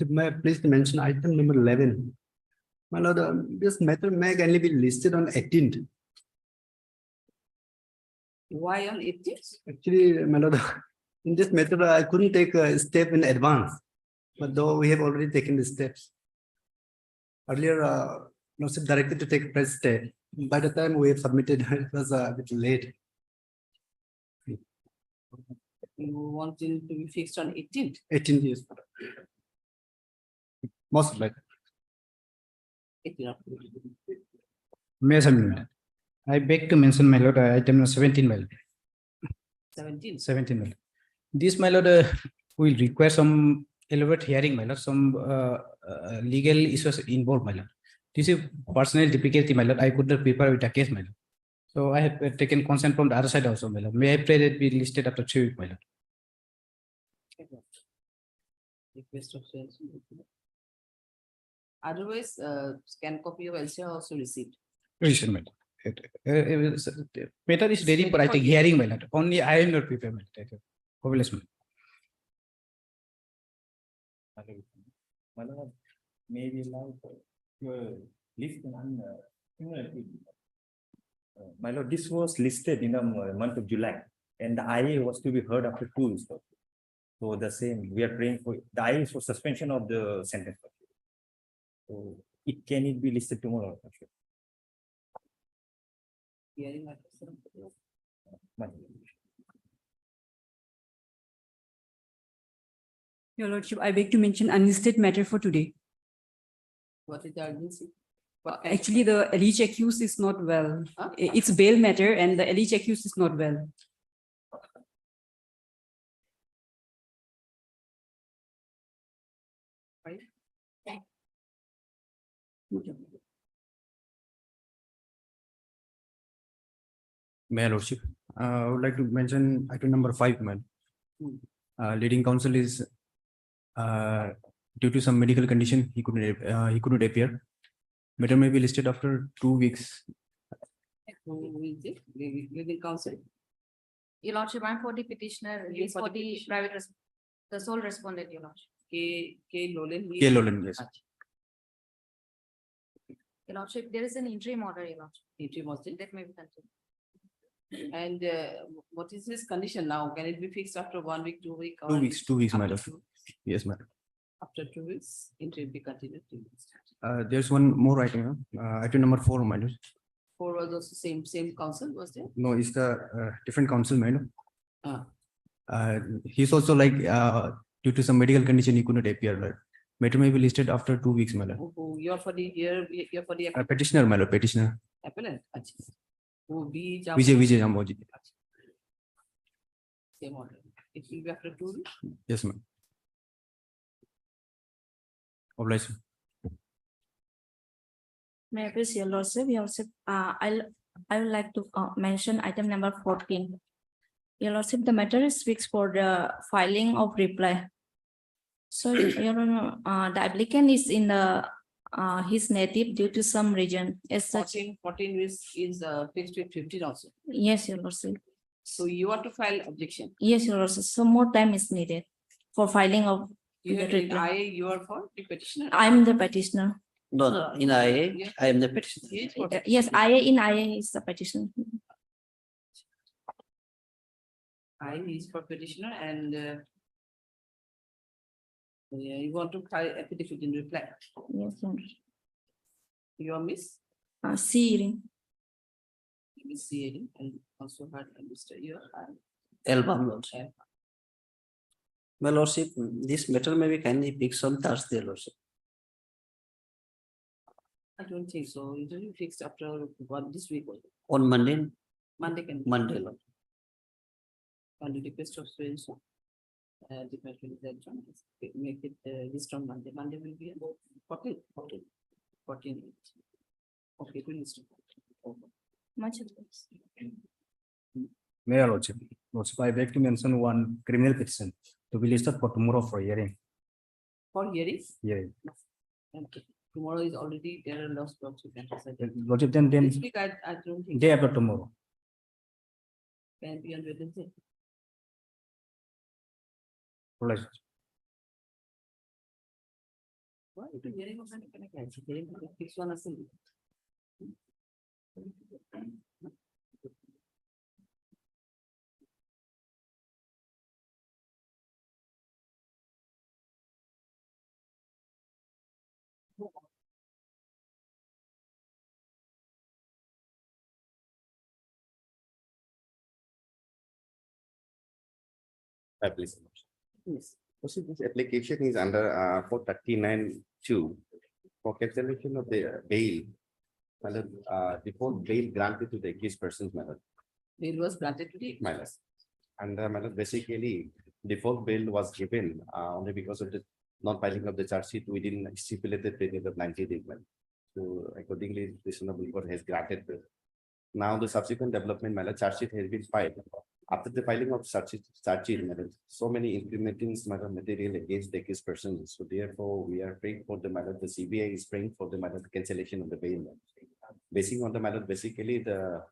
May I please mention item number 11. My lord, this matter may only be listed on 18th. Why on 18th? Actually, my lord, in this matter, I couldn't take a step in advance, but though we have already taken the steps. Earlier, Lordship directed to take a press step. By the time we have submitted, it was a bit late. You want it to be fixed on 18th? 18 years. Most likely. 18th. May I submit? I beg to mention, my lord, item number 17, my lord. 17th. 17, my lord. This, my lord, will require some elaborate hearing, my lord, some legal issues involved, my lord. This is personal difficulty, my lord. I could not prepare with a case, my lord. So I have taken consent from the other side also, my lord. May I pray that be listed after 3 weeks, my lord? Request of sales. Otherwise, scan copy of LCR also received. Reason, my lord. Matter is ready for, I think, hearing, my lord. Only I am not prepared, my lord. Hopeless, my lord. Maybe allow your listing on my lord, this was listed in the month of July, and the IA was to be heard after 2 weeks. So the same, we are praying for the IA for suspension of the sentence. So can it be listed tomorrow? Hearing Your Lordship, I beg to mention unlisted matter for today. What is the urgency? Actually, the alleged accused is not well. Huh? It's bail matter and the alleged accused is not well. Right. May I, Lordship, I would like to mention item number 5, man. Leading counsel is due to some medical condition, he couldn't appear. Matter may be listed after 2 weeks. Who is it? Legal counsel. Your Lordship, I'm for the petitioner, You he's for for the the petitioner. private, the sole respondent, Your Lordship. K. Lolen. K. Lolen, yes. Your Lordship, there is an interim order, Your Lordship. Interim was it? That may be continued. And what is his condition now? Can it be fixed after 1 week, 2 weeks? 2 weeks, 2 weeks, After madam. 2 Yes, madam. After 2 weeks, interim be continued. There's one more item, item number 4, madam. 4 was also same council was there? No, it's the different council, madam. Ah. He's also like due to some medical condition he couldn't appear. Right? Matter may be listed after 2 weeks, madam. You're for the you're for the Petitioner, madam. Petitioner. appellant. Vijay Jamboji. Same order. It will be after 2 weeks. Yes, ma'am. Obliged. May I please, Your Lordship? Your Lordship, I would like to mention item number 14. Your Lordship, the matter is fixed for the filing of reply. So, Your Honor, the applicant is in the his native due to some reason. As such, 14 weeks is fixed with 15 also. yes, Your Lordship. So you are to file objection. Yes, Your Lordship. So more time is needed for filing of You the have in reply. IA, you are for the petitioner. I'm the petitioner. No, in IA, Yeah. I am the petitioner. He is for Yes, IA is the petitioner. I is for petitioner and you want to file affidavit in reply. Yes, Your Honor. You are Miss C. C. And also had Mr. You are Elbam Lordship. My Lordship, this matter may be kindly fixed on Thursday, Lordship. I don't think so. Usually fixed after this week. On Monday, Monday can. Monday, Lord. On the request of so. Department is adjourned. Make it list on Monday. Monday will be about 14. Okay, good list. Much obliged. May I, Lordship? Lordship, I beg to mention one criminal petition to be listed for tomorrow for hearing. For hearing? Yeah. Okay. Tomorrow is already there are lots of Lordship, then This week I don't think. day after tomorrow. Can be on Wednesday. Obliged. Why you hearing of any kind of hearing fix one assembly? Please. Yes. Also, this application is under 439(2) for cancellation of the bail. Default bail granted to the accused persons, madam. Bail was granted today. Madam. And madam, basically, default bail was given only because of the not filing of the charge sheet within stipulated period of 90 days. Madam. So accordingly, this honorable court has granted the. Now the subsequent development, madam, charge sheet has been filed. After the filing of charge sheet, madam, so many incriminating material against the accused persons. So therefore, we are praying for the matter. The CBI is praying for the matter cancellation of the bail. Basing on the matter, basically the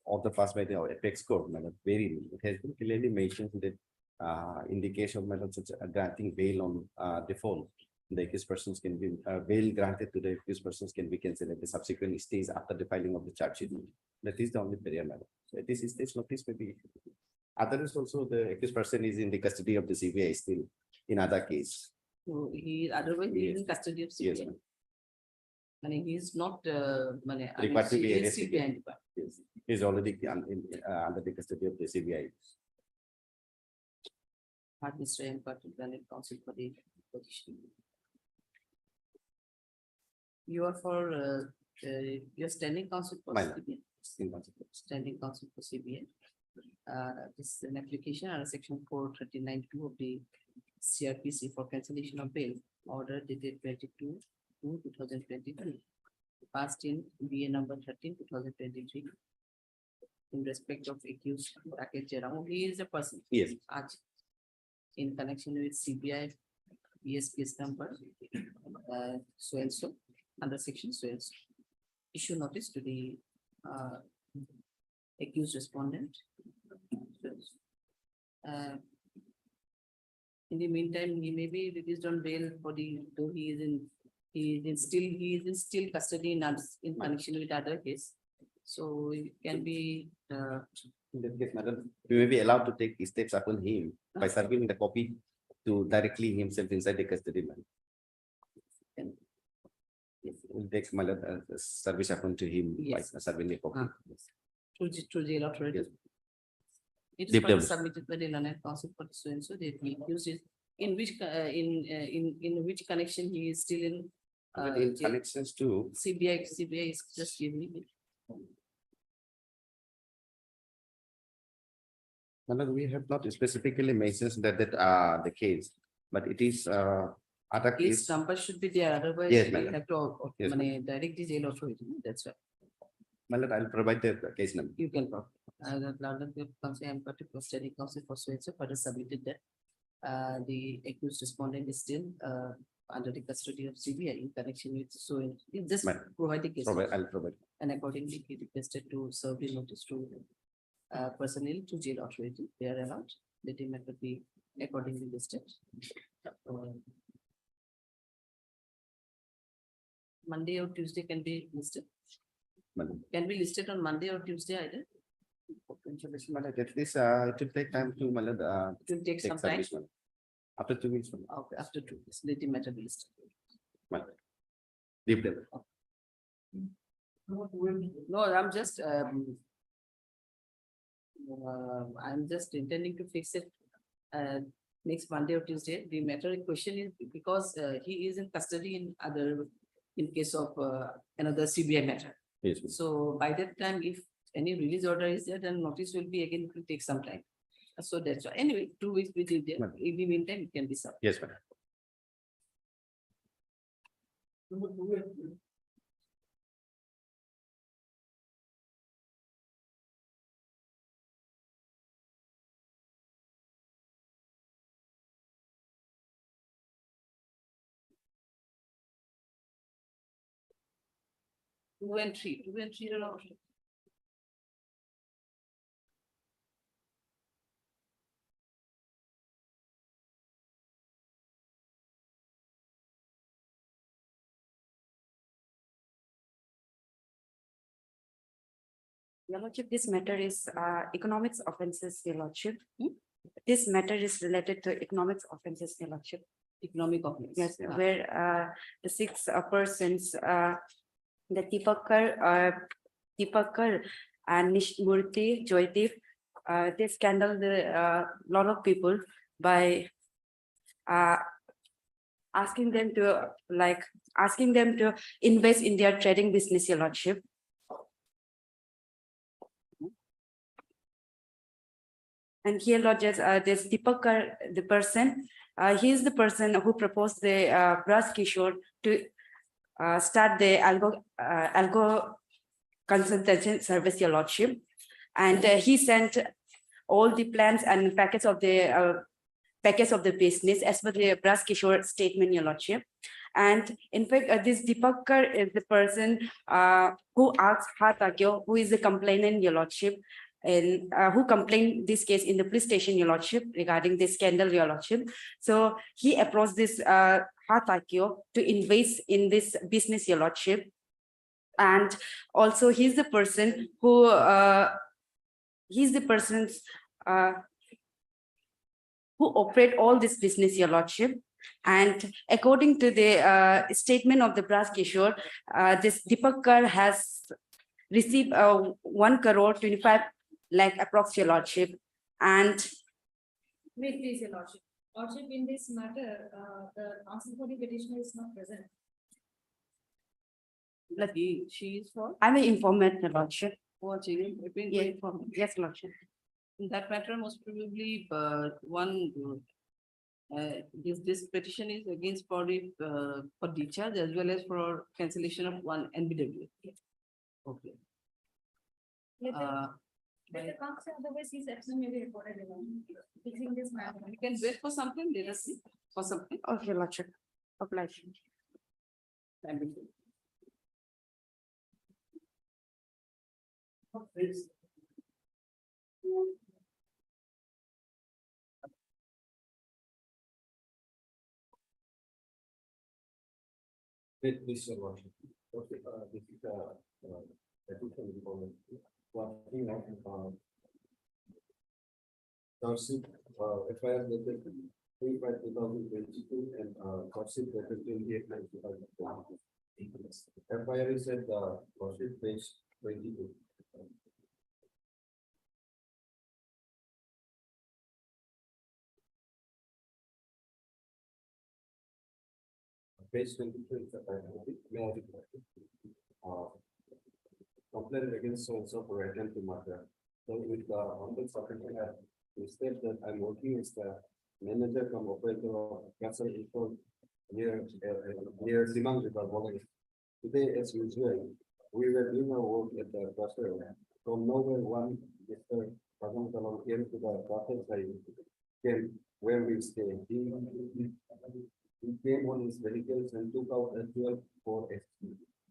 of the past by the apex court, madam, very it has been clearly mentioned that in the case of madam such a granting bail on default, the accused persons can be bail granted to the accused persons can be cancelled at the subsequent stage after the filing of the charge sheet. That is the only barrier, madam. So this is this notice may be. Others also the accused person is in the custody of the CBI still in other case. So he otherwise he is in custody of Yes, CBI. ma'am. And he is not Required to be arrested. CBI department. Yes. Is already under the custody of the CBI. Had Mr. M. granted counsel for the position. You are for your standing counsel for Mine. CBI. Standing counsel for CBI. This is an application under section 439(2) of the CRPC for cancellation of bail order dated 22/2/2023. Passed in BA number 13/2023. In respect of accused Rakesh Jairam, he is a person. Yes. In connection with CBI BS case number so and so under section so and so. Issue notice to the accused respondent. In the meantime, he may be released on bail for the, though he is in still custody in connection with other case. So it can be, In that case, madam, we may be allowed to take steps upon him by serving the copy to directly himself inside the custody. Madam. We'll take service upon to him by Yes. serving the copy. through jail authority. Yes. It is Deep down. submitted by the learned counsel for so and so that he accused is in which in which connection he is still in In jail. connections to CBI is just giving me. madam, we have not specifically mentioned that the case, but it is other Case case. number should be there, otherwise Yes, we madam. have to Yes, direct the jail authority, that's why Madam, I'll provide the case number. you can talk. The London counsel and particular study counsel for so and so further submitted that the accused respondent is still under the custody of CBI in connection with so you just Madam. provide the case. I'll provide. And accordingly, he requested to serve the notice to personnel to jail authority. They are allowed. The team member be accordingly listed. Monday or Tuesday can be listed. Madam. Can be listed on Monday or Tuesday either. Madam, at least it will take time to madam, It will take take some time. service, madam. After 2 weeks. Madam. Okay, after 2 weeks, let the matter be listed. Madam. Deep level. No, I'm just intending to fix it next Monday or Tuesday. The matter in question is because he is in custody in case of another CBI matter. Yes, madam. So by that time, if any release order is there, then notice will be again, it will take some time. So that's why, anyway, 2 weeks we did there. Madam. In the meantime, it can be served. Yes, madam. Two and three are not. Your Lordship, this matter is economics offences, Your Lordship. This matter is related to economics offences, Your Lordship. Economic offense. Yes, where the six persons, the Deepakar and Nishmurti Joydeep, they scandaled a lot of people by asking them to invest in their trading business, Your Lordship. And here, Lord Judge, there's Deepakar, the person, he is the person who proposed the Brass Kishore to start the algo consultation service, Your Lordship. And he sent all the plans and packets of the business as per the Brass Kishore statement, Your Lordship. And in fact, this Deepakar is the person who asked Hatakyo, who is the complainant, Your Lordship, and who complained this case in the police station, Your Lordship, regarding this scandal, Your Lordship. So he approached this Hatakyo to invest in this business, Your Lordship. And also he's the person who who operate all this business, Your Lordship. And according to the statement of the Brass Kishore, this Deepakar has received 1 crore 25 lakh approx, Your Lordship. And Wait, please, Your Lordship. Lordship, in this matter, the counsel for the petitioner is not present. She is for I'm an informant, Your Lordship. watching. Yes, yes, Lordship. In that matter, most probably, this petition is against for discharge as well as for cancellation of one NBW. Okay. Let Uh, the counsel, otherwise his action may be reported, you know, fixing this matter. We can wait for something, let us see, for something. Okay, Your Lordship. Obliged. Wait, please, Your Worship. Okay, this is petition information. Working on Township FIR dated 3/5/2022 and Township dated 28/9/2022. FIR is at Township page 22. Page 22 is the may I request complaint against so-and-so for attempt to murder. So with the humble secretary, we state that I'm working as the manager from operator of Castle Info near Simang River, Bole. Today, as usual, we were doing our work at the cluster. From nowhere, one Mr. Padam came to the cluster side, came where we stay. He came on his vehicles and took out a 12-4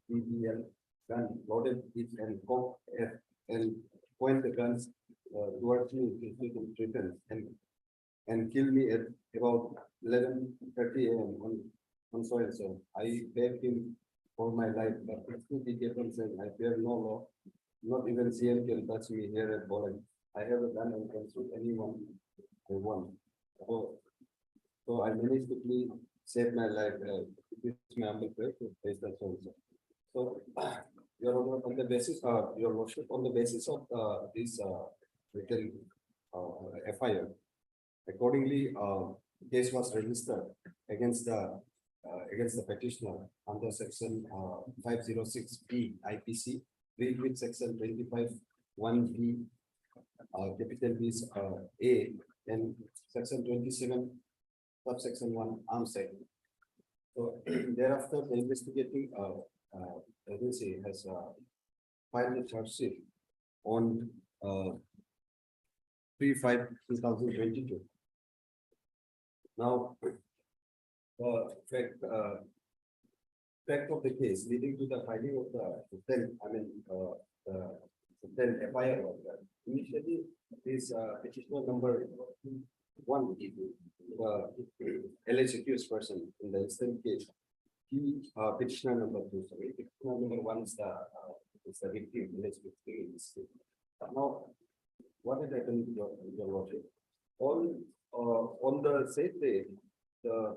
BBL gun, loaded it and cocked it and point the guns towards me and killed me at about 11:30 a.m. on soil. So I begged him for my life, but he kept on saying, I fear no law, not even CM can touch me here at Boland. I have a gun and can shoot anyone I want. So I managed to please save my life. It is my humble prayer to face that also. So, Your Honor, on the basis, Your Worship, on the basis of this written FIR, accordingly, case was registered against the petitioner under section 506B IPC, with section 25(1)B, capital B A, and section 27. Subsection 1 arms act. So thereafter, the investigating agency has filed a charge sheet on 3/5/2022. Now, the fact of the case leading to the filing of the FIR was that initially this petitioner number 1, alleged accused person in the instant case, petitioner number 2, sorry, petitioner number 1 is the victim, alleged victim in this case. Now, what did happen, your lordship? On the said day, the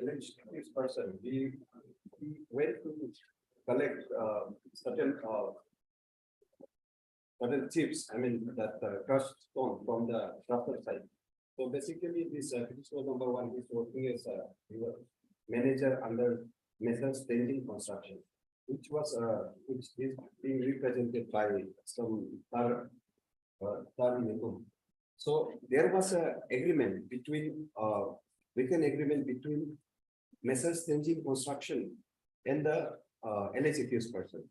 alleged accused person, he went to collect certain chips, I mean, that crushed stone from the crusher side. So basically, this petitioner number one is working as a manager under Methods Changing Construction, which is being represented by some third Nikum. So there was a agreement between written agreement between Methods Changing Construction and the alleged accused person.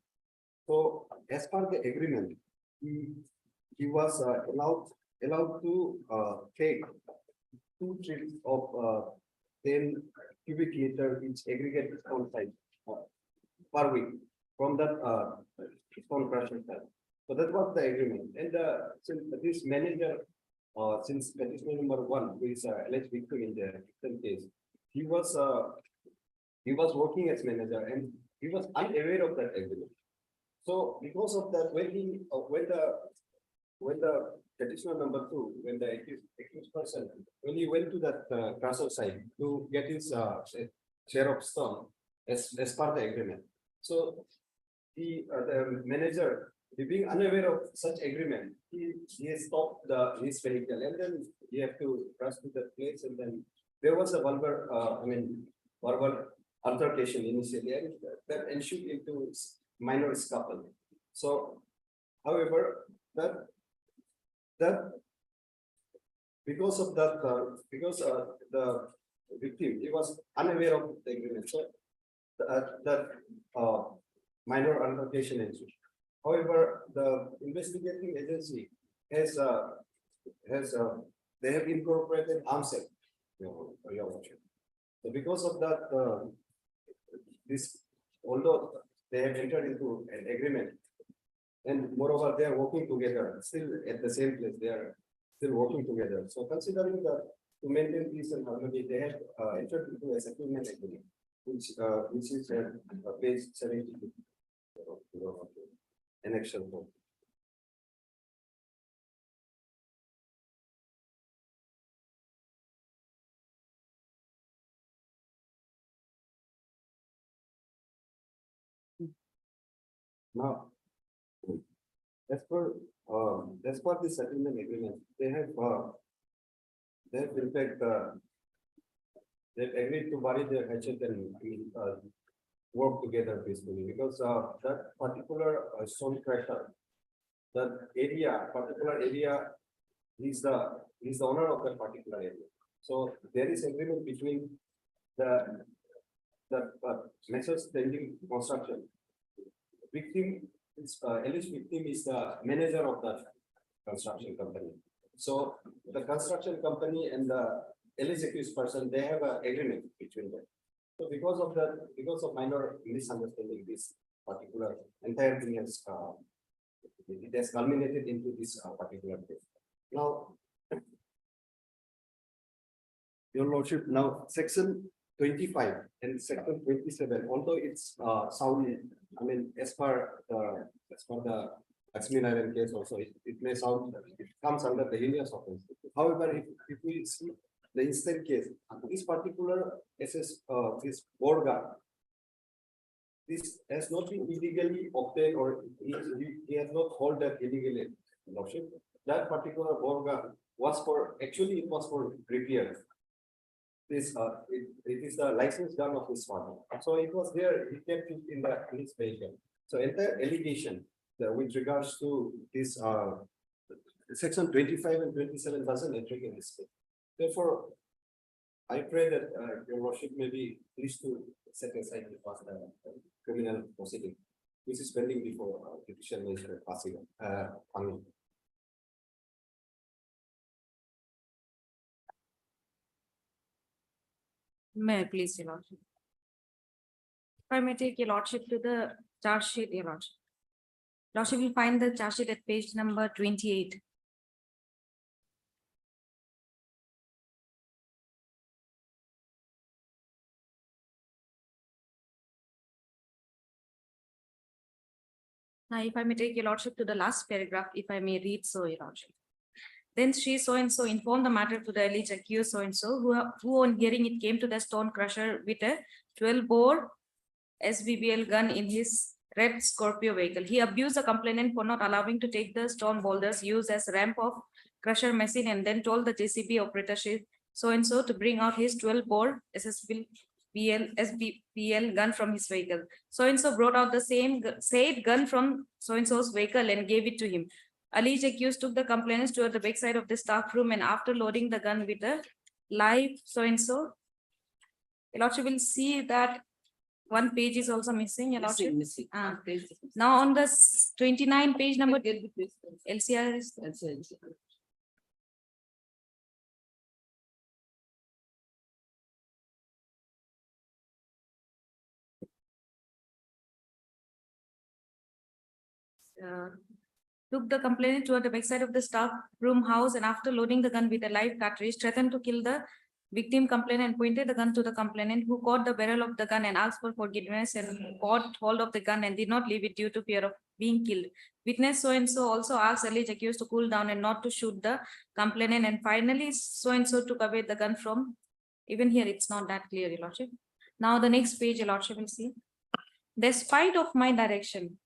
So as per the agreement, he was allowed to take 2 trips of 10 cubic meter each aggregate stone size per week from that stone crushing site. So that was the agreement. And since this manager, since petitioner number one, who is alleged victim in the victim case, he was working as manager and he was unaware of that agreement. So because of that, when the petitioner number two, when the accused person, when he went to that crusher site to get his share of stone as part of the agreement. So the manager, being unaware of such agreement, he stopped his vehicle and then he had to rush to that place, and then there was a verbal altercation initially, and that ensued into minor scuffle. So, however, that because of that, the victim, he was unaware of the agreement, so that minor altercation ensued. However, the investigating agency has they have incorporated arm's length. So because of that, although they have entered into an agreement, and moreover they are working together, still at the same place, they are still working together. So considering that to maintain peace and harmony, they have entered into a settlement agreement, which is page 72. Annexure 4. Now, as per the settlement agreement, they have in fact they've agreed to bury their hatchet and work together peacefully, because that particular stone crusher, that particular area, is the owner of that particular area. So there is agreement between the Methods Changing Construction. Victim is alleged victim is the manager of that construction company. So the construction company and the alleged accused person, they have an agreement between them. So because of that, because of minor misunderstanding, this particular entire thing has it has culminated into this particular case. Now, your lordship, now section 25 and section 27, although it's sound, I mean, as per the Humanitarian case also, it may sound, it comes under the heinous offense. However, if we see the instant case, this particular SS, this Borga, this has not been illegally obtained, or he has not held that illegally. Lordship, that particular Borga was for, actually it was for repair. This it is the licensed gun of his father. So it was there, he kept it in his vehicle. So entire allegation with regards to this section 25 and 27 doesn't enter in this case. Therefore, I pray that your worship may be pleased to set aside the criminal proceeding, which is pending before judicial minister passing. May I please, your lordship? If I may take your lordship to the charge sheet, your lordship. Lordship, you find the charge sheet at page number 28. Now, if I may take your lordship to the last paragraph, if I may read so, your lordship. Then she so and so informed the matter to the alleged accused so and so, who on hearing it came to the stone crusher with a 12-bore SBBL gun in his red Scorpio vehicle. He abused the complainant for not allowing to take the stone boulders used as ramp of crusher machine, and then told the JCB operator so and so to bring out his 12-bore SBBL gun from his vehicle. So and so brought out the said gun from so and so's vehicle and gave it to him. Alleged accused took the complainants to the backside of the staff room, and after loading the gun with a live so and so, your lordship will see that one page is also missing, your lordship. Missing. Now on the 29 page number LCR is took the complainant toward the backside of the staff room house, and after loading the gun with a live cartridge, threatened to kill the victim complainant, pointed the gun to the complainant, who caught the barrel of the gun and asked for forgiveness and caught hold of the gun and did not leave it due to fear of being killed. Witness so and so also asked alleged accused to cool down and not to shoot the complainant, and finally so and so took away the gun from. Even here it's not that clear, your lordship. Now the next page, your lordship will see. Despite of my direction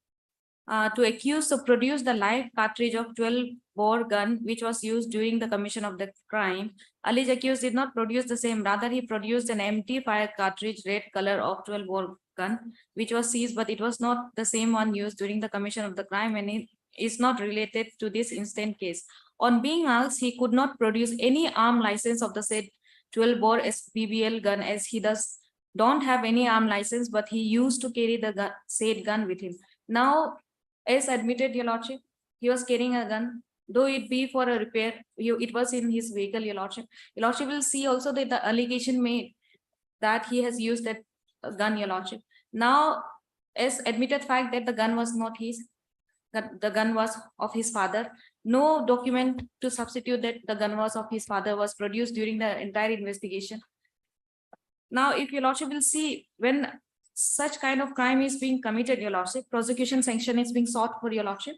to accuse to produce the live cartridge of 12-bore gun which was used during the commission of the crime, alleged accused did not produce the same. Rather, he produced an empty fire cartridge red color of 12-bore gun which was seized, but it was not the same one used during the commission of the crime, and it is not related to this instant case. On being asked, he could not produce any arm license of the said 12-bore SBBL gun, as he don't have any arm license, but he used to carry the said gun with him. Now, as admitted, your lordship, he was carrying a gun, though it be for a repair, it was in his vehicle, your lordship. Your lordship will see also that the allegation made that he has used that gun, your lordship. Now, as admitted fact that the gun was not his, that the gun was of his father, no document to substitute that the gun was of his father was produced during the entire investigation. Now, if your lordship will see, when such kind of crime is being committed, your lordship, prosecution sanction is being sought for, your lordship,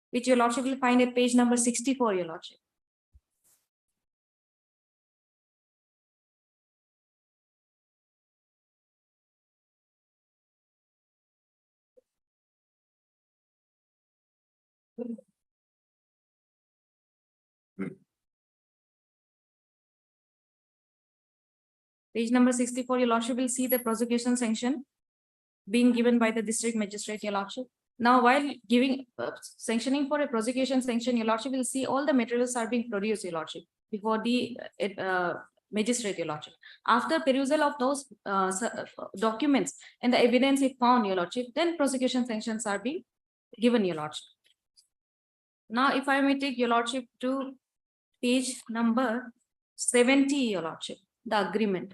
which your lordship will find at page number 64, your lordship. Page number 64, your lordship will see the prosecution sanction being given by the district magistrate, your lordship. Now, while giving sanctioning for a prosecution sanction, your lordship will see all the materials are being produced, your lordship, before the magistrate, your lordship. After perusal of those documents and the evidence it found, your lordship, then prosecution sanctions are being given, your lordship. Now, if I may take your lordship to page number 70, your lordship, the agreement.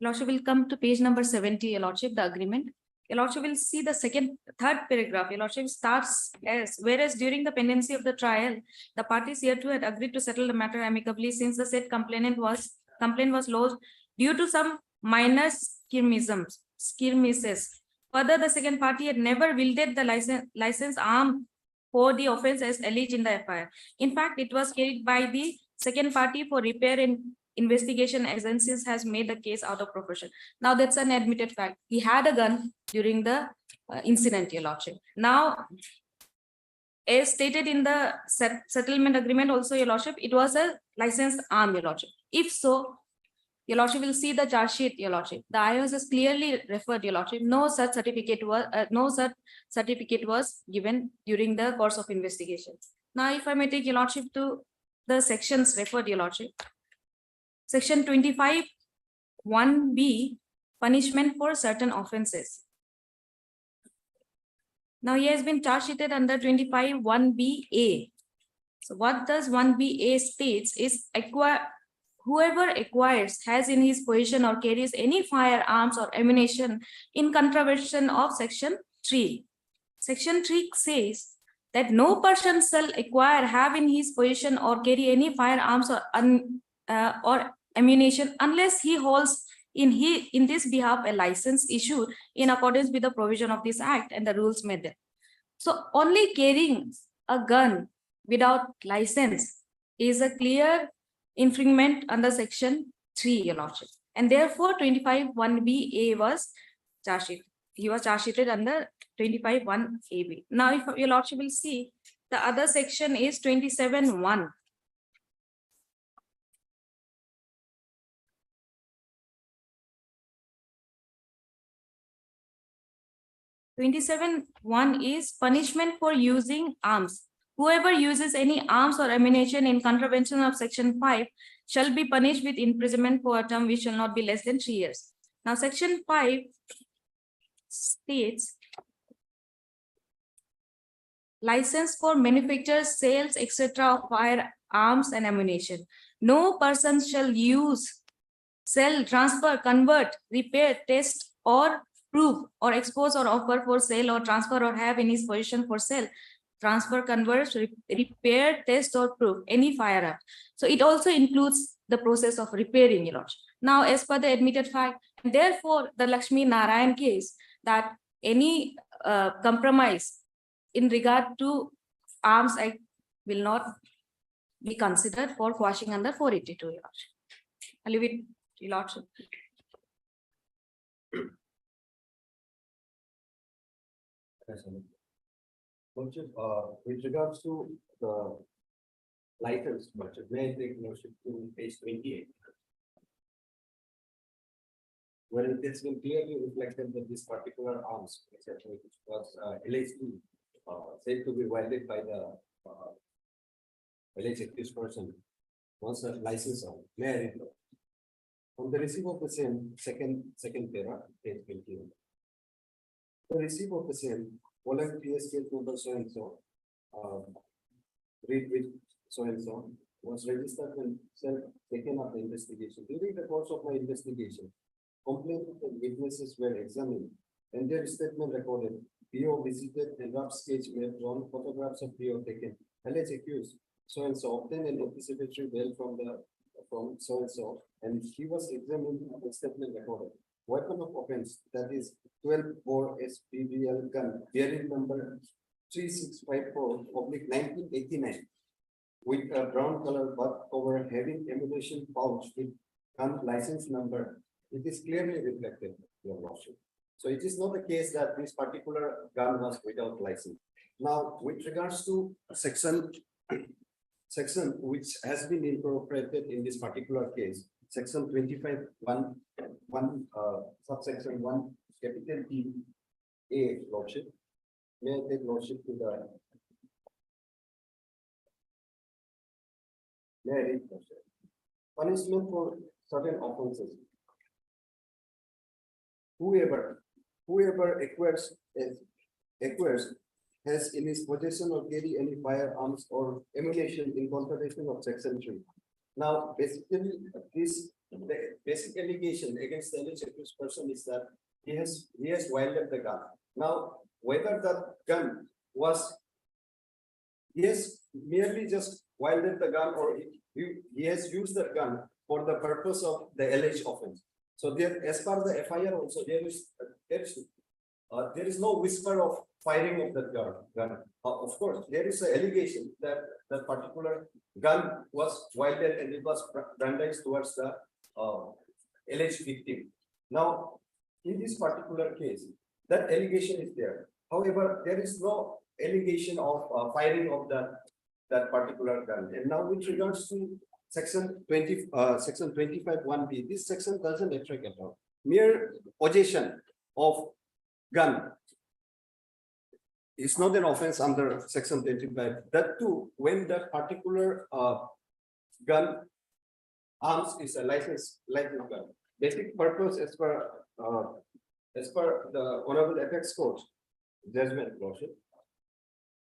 Lordship will come to page number 70, your lordship, the agreement. Your lordship will see the third paragraph. Your lordship starts as, whereas during the pendency of the trial, the parties hereto had agreed to settle the matter amicably, since the said complaint was lodged due to some minor skirmishes. Further, the second party had never wielded the license arm for the offense as alleged in the FIR. In fact, it was carried by the second party for repair and investigation agencies has made the case out of proportion. Now, that's an admitted fact. He had a gun during the incident, your lordship. Now, as stated in the settlement agreement also, your lordship, it was a licensed arm, your lordship. If so, your lordship will see the charge sheet, your lordship. The IOS has clearly referred, your lordship, no such certificate was given during the course of investigation. Now, if I may take your lordship to the sections referred, your lordship. Section 25(1)(b), punishment for certain offenses. Now, he has been charge sheeted under 25(1)(b)(a). So, what does 1(b)(a) states is whoever acquires, has in his possession or carries any firearms or ammunition in contravention of section 3. Section 3 says that no person shall acquire, have in his possession, or carry any firearms or ammunition unless he holds in this behalf a license issued in accordance with the provision of this act and the rules made there. So only carrying a gun without license is a clear infringement under section 3, Your Lordship. And therefore 25(1)(b)(a) was charged sheet. He was charged sheeted under 25(1)(a)(b). Now, if Your Lordship will see, the other section is 27(1). 27(1) is punishment for using arms. Whoever uses any arms or ammunition in contravention of section 5 shall be punished with imprisonment for a term which shall not be less than 3 years. Now, section 5 states license for manufacture, sales, etc. of firearms and ammunition. No person shall use, sell, transfer, convert, repair, test, or prove, or expose, or offer for sale, or transfer, or have in his possession for sale, transfer, convert, repair, test, or prove any firearm. So it also includes the process of repairing, Your Lordship. Now, as per the admitted fact, therefore, the Lakshmi Narayan case, that any compromise in regard to Arms Act will not be considered for quashing under 482, Your Lordship. I'll leave it, Your Lordship. With regards to the license budget, may I take notice to page 28? Where it has been clearly reflected that this particular arms, which was alleged to said to be violated by the alleged accused person, was a license on. May I read? On the receipt of the same, second para, page 21. The receipt of the same, Poland PS case number so and so, read with so and so, was registered and taken up the investigation. During the course of my investigation, complainant and witnesses were examined and their statement recorded. PO visited and rough sketch made, drawn photographs of PO taken. Alleged accused so and so obtained an anticipatory bail from so and so, and he was examined and statement recorded. Weapon of offense, that is 12 bore SPBL gun bearing number 3654/1989 with a brown color butt cover having ammunition pouch with gun license number. It is clearly reflected, Your Lordship. So it is not the case that this particular gun was without license. Now, with regards to section which has been incorporated in this particular case, section 25(1) subsection 1, capital T A, Lordship. May I take Lordship to the punishment for certain offenses. Whoever acquires has in his possession or carry any firearms or ammunition in contravention of section 3. Now, basically, the basic allegation against the alleged accused person is that he has wielded the gun. Now, whether the gun was, he has merely just wielded the gun, or he has used the gun for the purpose of the alleged offense. So there, as per the FIR also, there is no whisper of firing of the gun. Of course, there is an allegation that the particular gun was wielded and it was brandished towards the alleged victim. Now, in this particular case, that allegation is there. However, there is no allegation of firing of that particular gun. And now, with regards to section 25(1)(b), this section doesn't attract at all. Mere possession of gun is not an offense under section 25. That too, when that particular gun arms is a licensed gun. Basic purpose as per the Honorable Apex Court judgment, Lordship.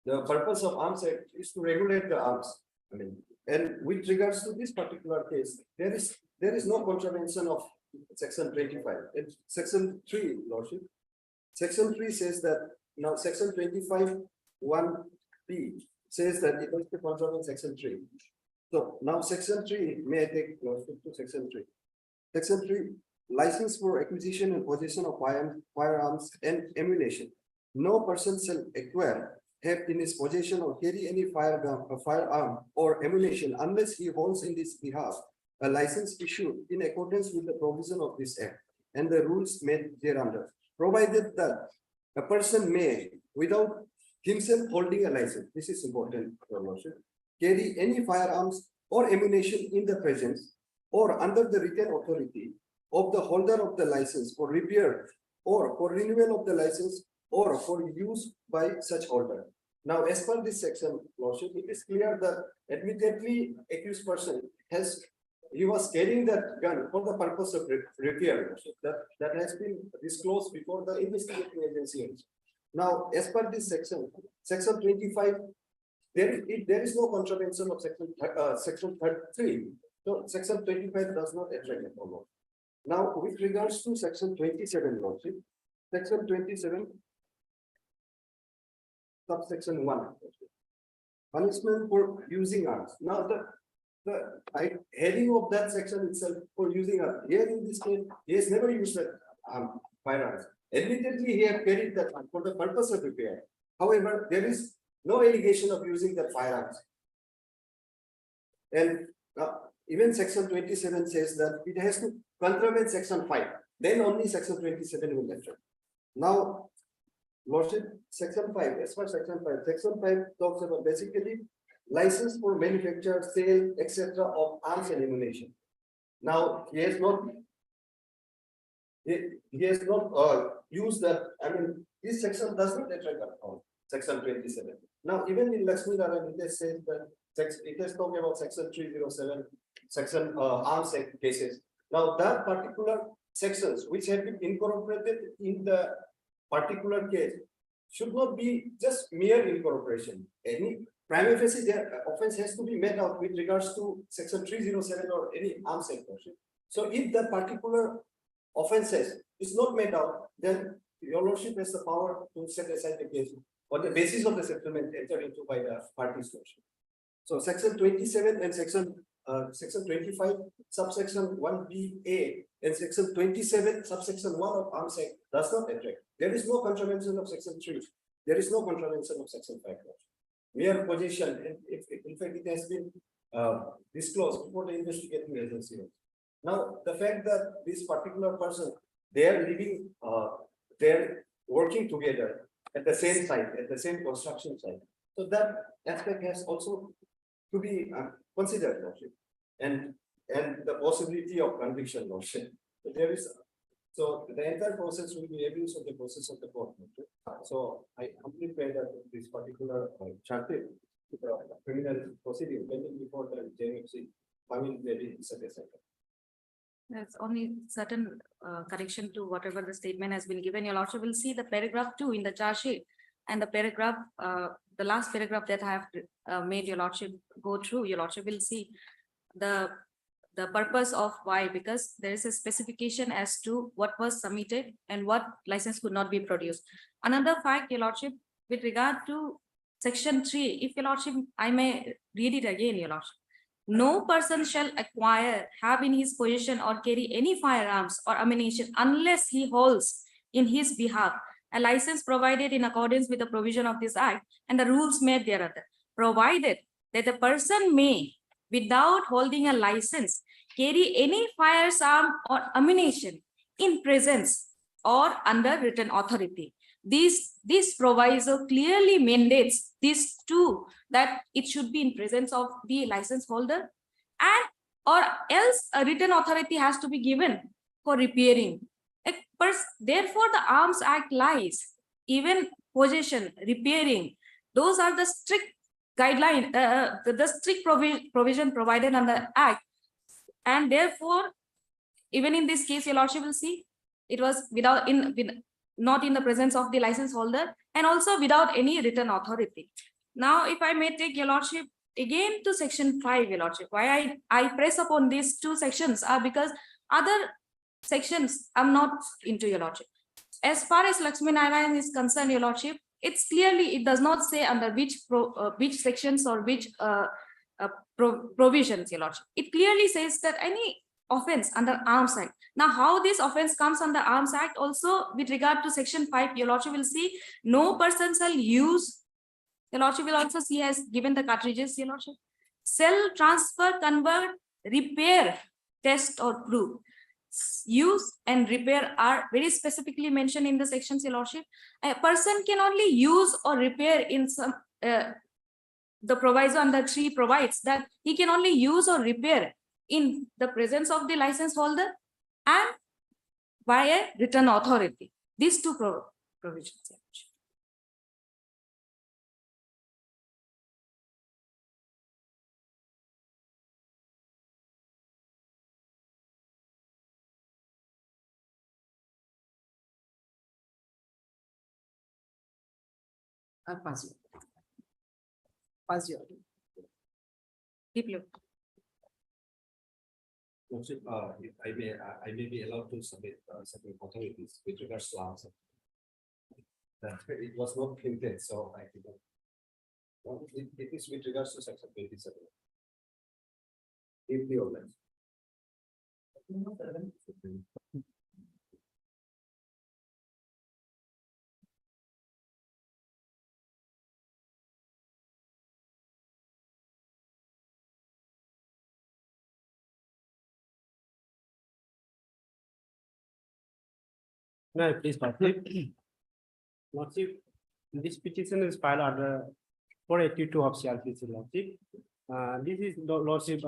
The purpose of Arms Act is to regulate the arms. I mean, and with regards to this particular case, there is no contravention of section 25. It's section 3, Lordship. Section 3 says that now section 25(1) B says that it must be controlled in section 3. So now section 3, may I take to section 3? Section 3, license for acquisition and possession of firearms and ammunition. No person shall acquire, have in his possession or carry any firearm or ammunition unless he holds in his behalf a license issued in accordance with the provision of this act and the rules made thereunder, provided that a person may, without himself holding a license, this is important, Your Lordship, carry any firearms or ammunition in the presence or under the written authority of the holder of the license for repair or for renewal of the license or for use by such holder. Now, as per this section, Lordship, it is clear that admittedly accused person he was carrying that gun for the purpose of repair. That has been disclosed before the investigating agency. Now, as per this section, section 25, there is no contravention of section 33. So section 25 does not attract at all. Now, with regards to section 27, Lordship, section 27, subsection 1, punishment for using arms. Now, the heading of that section itself for using arms. Here in this case, he has never used that firearms. Admittedly, he had carried that for the purpose of repair. However, there is no allegation of using the firearms. And even section 27 says that it has to contravene section 5. Then only section 27 will enter. Now, Lordship, section 5, as far as section 5 talks about basically license for manufacture, sale, etc. of arms and ammunition. Now, he has not used that. I mean, this section does not attract on section 27. Now, even in Lakshmi Narayan, it has said that it has talked about section 307, section arms cases. Now, that particular sections which have been incorporated in the particular case should not be just mere incorporation. Any prima facie offense has to be met out with regards to section 307 or any arms act. So if the particular offenses is not met out, then Your Lordship has the power to set aside the case on the basis of the settlement entered into by the parties. So section 27 and section 25, subsection 1BA and section 27, subsection 1 of Arms Act does not attract. There is no contravention of section 3. There is no contravention of section 5. Mere possession, and in fact, it has been disclosed before the investigating agency. Now, the fact that this particular person, they are living, they're working together at the same site, at the same construction site. So that aspect has also to be considered, Lordship, and the possibility of conviction, Lordship. So the entire process will be abuse of the process of the court. So I completely pray that this particular charted criminal proceeding pending before the JMFC, I mean, there is a second. There's only certain correction to whatever the statement has been given. Your Lordship will see the paragraph 2 in the charge sheet and the paragraph, the last paragraph that I have made Your Lordship go through. Your Lordship will see the purpose of why, because there is a specification as to what was submitted and what license could not be produced. Another fact, Your Lordship, with regard to section 3, if Your Lordship, I may read it again, Your Lordship. No person shall acquire, have in his possession or carry any firearms or ammunition unless he holds in his behalf a license provided in accordance with the provision of this act and the rules made thereafter, provided that the person may, without holding a license, carry any firearm or ammunition in presence or under written authority. This proviso clearly mandates these two, that it should be in presence of the license holder, and or else a written authority has to be given for repairing. Therefore, the Arms Act lies, even possession, repairing, those are the strict guideline, the strict provision provided under the Act. And therefore, even in this case, Your Lordship will see, it was not in the presence of the license holder and also without any written authority. Now, if I may take Your Lordship again to section 5, Your Lordship, why I press upon these two sections are because other sections I'm not into, Your Lordship. As far as Lakshmi Narayan is concerned, Your Lordship, it's clearly, it does not say under which sections or which provisions, Your Lordship. It clearly says that any offense under Arms Act. Now, how this offense comes under Arms Act also with regard to section 5, Your Lordship will see no person shall use, Your Lordship will also see has given the cartridges, Your Lordship. Sell, transfer, convert, repair, test or prove. Use and repair are very specifically mentioned in the sections, Your Lordship. A person can only use or repair in some, the proviso under 3 provides that he can only use or repair in the presence of the license holder and by a written authority. These two provisions. Your Lordship. I'll pass you. Pass you. Deeply. Lordship, if I may be allowed to submit certain authorities with regards to answer. That it was not printed, so I think. It is with regards to section 27. If the ordinance. No, please, Lordship. Lordship, this petition is filed under 482 of CRPC, Lordship. This is Lordship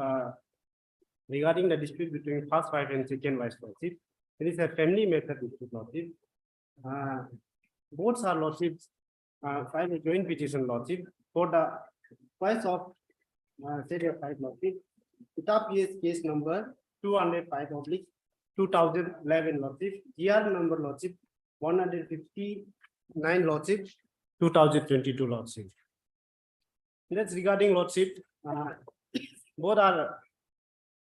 regarding the dispute between first wife and second wife, Lordship. It is a family matter dispute, Lordship. Both are Lordships filed a joint petition, Lordship, for the price of said 5, Lordship. It appears case number 205/2011, Lordship. GR number, Lordship, 159, Lordship, 2022, Lordship. That's regarding, Lordship. Both are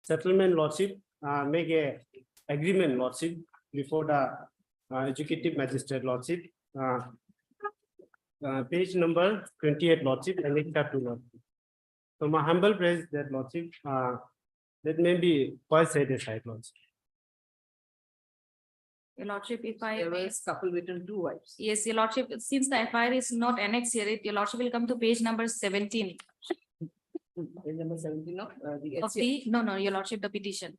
settlement, Lordship, make a agreement, Lordship, before the executive magistrate, Lordship. Page number 28, Lordship, and it's up to Lordship. So my humble praise that, Lordship, that may be quite satisfied, Lordship. Your Lordship, if I There may, was couple written 2 wives. yes, Your Lordship, since the FIR is not annexed here, Your Lordship will come to page number 17 Page number 17 of the of SCR. the, no, Your Lordship, the petition.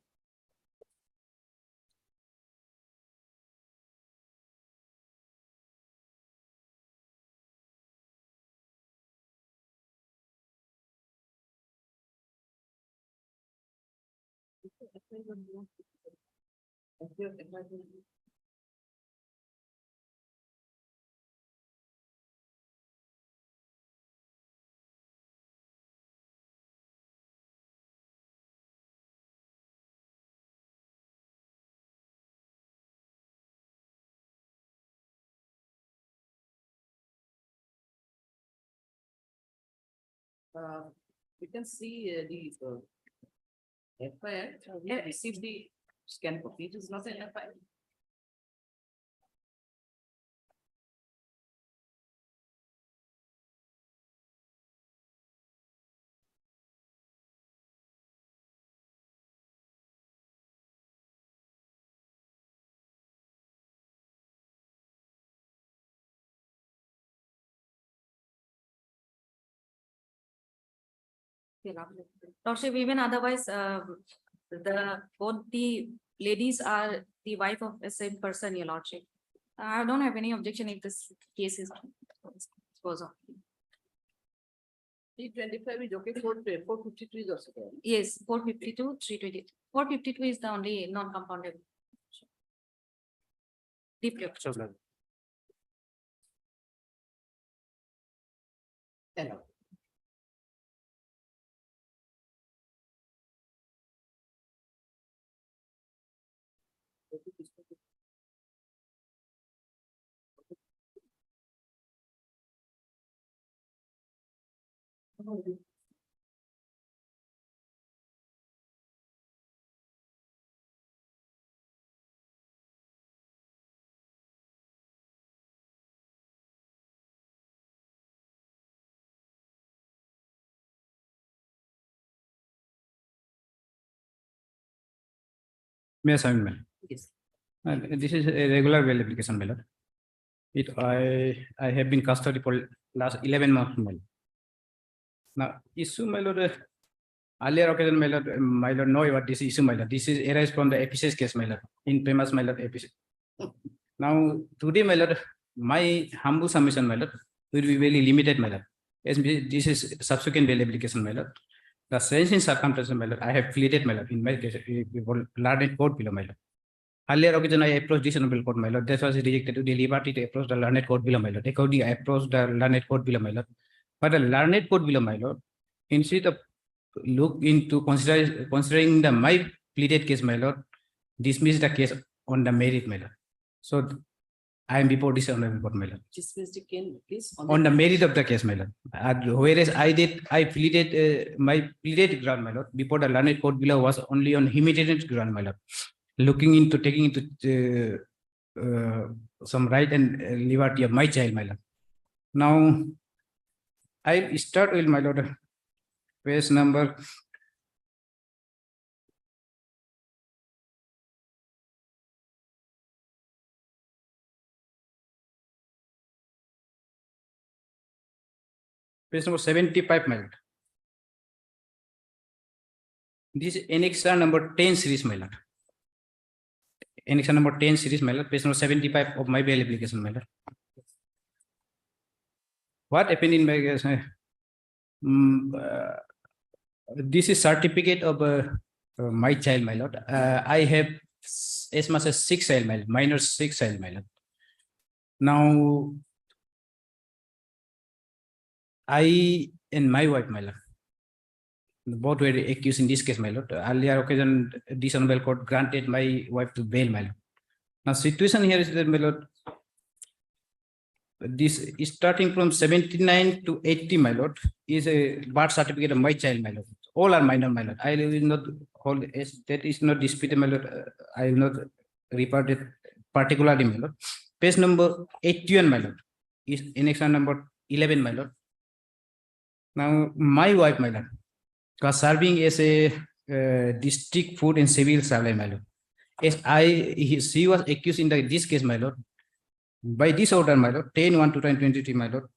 You can see the FIR, we received the scan copy, it is not an FIR. Lordship, even otherwise, both the ladies are the wife of the same person, Your Lordship. I don't have any objection if this case is goes on. 325 is okay, 453 is also there. Yes, 452, 320. 452 is the only non-compoundable. Deeply. Hello. May I submit, my lord? Yes. This is a regular bail application, my lord. I have been custody for last 11 months, my lord. Now, issue, my lord, earlier occasion, my lord, know about this issue, my lord. This is arise from the APC's case, my lord, infamous, my lord, APC. Now, today, my lord, my humble submission, my lord, will be very limited, my lord. As this is subsequent bail application, my lord. The sense in circumstances, my lord, I have pleaded, my lord, in my case, before learned court below, my lord. Earlier occasion, I approached this honorable court, my lord. That was rejected to the liberty to approach the learned court below, my lord. Accordingly, I approached the learned court below, my lord. But the learned court below, my lord, instead of look into considering the my pleaded case, my lord, dismiss the case on the merit, my lord. So I am before this honorable court, my lord. Dismissed again, please. On the merit of the case, my lord. Whereas I pleaded my pleaded ground, my lord, before the learned court below was only on humanitarian ground, my lord. Looking into taking into some right and liberty of my child, my lord. Now, I start with my lord, page number. Page number 75, my lord. This is annexure number 10 series, my lord. Annexure number 10 series, my lord, page number 75 of my bail application, my lord. What happened in my case? This is certificate of my child, my lord. I have as much as 6 child, my lord, minor 6 child, my lord. Now, I and my wife, my lord, both were accused in this case, my lord. Earlier occasion, this honorable court granted my wife to bail, my lord. Now, situation here is that, my lord, this is starting from 79 to 80, my lord, is a birth certificate of my child, my lord. All are minor, my lord. I will not hold that is not disputed, my lord. I will not report it particularly, my lord. Page number 81, my lord, is annexure number 11, my lord. Now, my wife, my lord, was serving as a district food and civil supply, my lord. As she was accused in this case, my lord. By this order, my lord, 10/1/2023, my lord,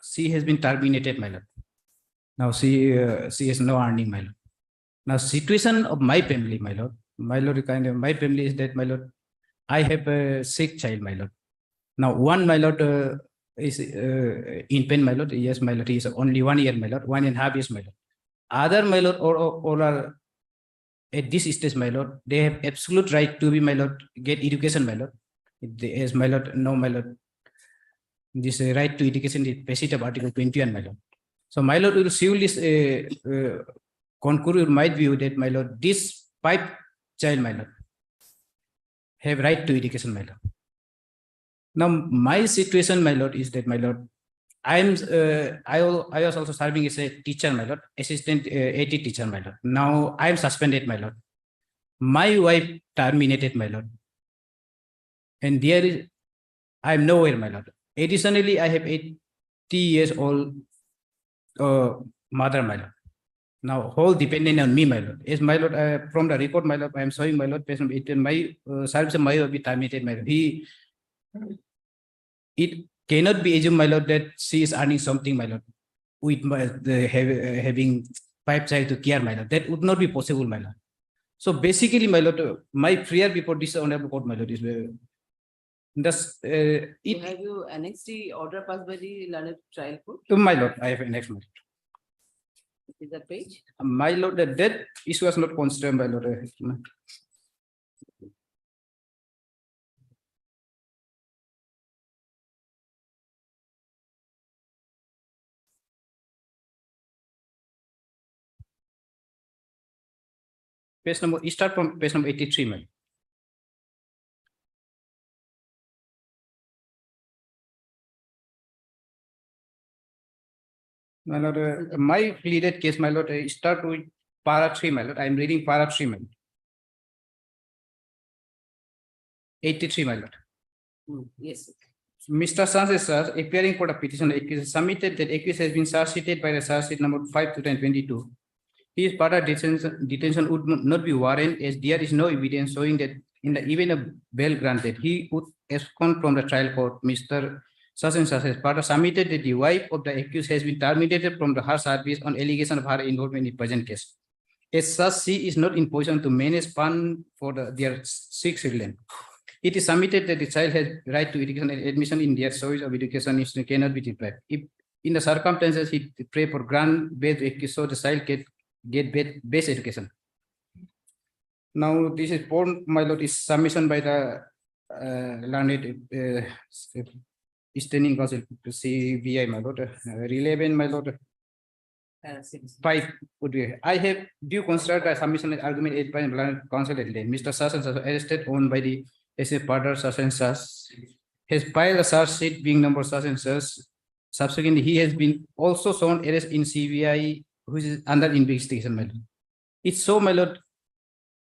she has been terminated, my lord. Now she has no earning, my lord. Now, situation of my family, my lord, kind of my family is that, my lord, I have a sick child, my lord. Now, one, my lord, is in pain, my lord. Yes, my lord, he is only 1 year, my lord, 1.5 years, my lord. Other, my lord, or are at this stage, my lord, they have absolute right to be, my lord, get education, my lord. As my lord, no, my lord, this right to education is basis of Article 21, my lord. So, my lord, will surely concur with my view that, my lord, this 5 child, my lord, have right to education, my lord. Now, my situation, my lord, is that, my lord, I was also serving as a teacher, my lord, assistant AT teacher, my lord. Now I am suspended, my lord. My wife terminated, my lord. And there is, I am nowhere, my lord. Additionally, I have 80 years old mother, my lord. Now, whole dependent on me, my lord. As my lord, from the report, my lord, I am showing, my lord, my service of my wife be terminated, my lord. It cannot be assumed, my lord, that she is earning something, my lord, with having 5 child to care, my lord. That would not be possible, my lord. So basically, my lord, my prayer before this honorable court, my lord, is Have you annexed the order passed by the learned trial court? my lord, I have annexed, my lord. Is that page? My lord, that issue was not considered, my lord. Page number, start from page number 83, my lord. My lord, my pleaded case, my lord, start with para 3, my lord. I am reading para 3, my lord. 83, my lord. Yes. Mr. Sanchez, sir, appearing for the petition, accused submitted that accused has been charged sheeted by the charge sheet number 5/2022. His further detention would not be warranted as there is no evidence showing that in the event of bail granted, he would abscond from the trial court. Mr. Such and such has further submitted that the wife of the accused has been terminated from her service on allegation of her involvement in the present case. As such, she is not in position to manage fund for their 6 children. It is submitted that the child has right to education and admission in their choice of education if cannot be deprived. If in the circumstances he pray for grant based accused, so the child get base education. Now this is my lord is submission by the learned standing counsel to CBI, my lord, relevant, my lord. 5 would be. I have due consider the submission and argument made by learned counsel at length. Mr. Such and such arrested on by the SA partner such and such has filed a charge sheet being number such and such. Subsequently, he has been also shown arrest in CBI, which is under investigation, my lord. It's so, my lord.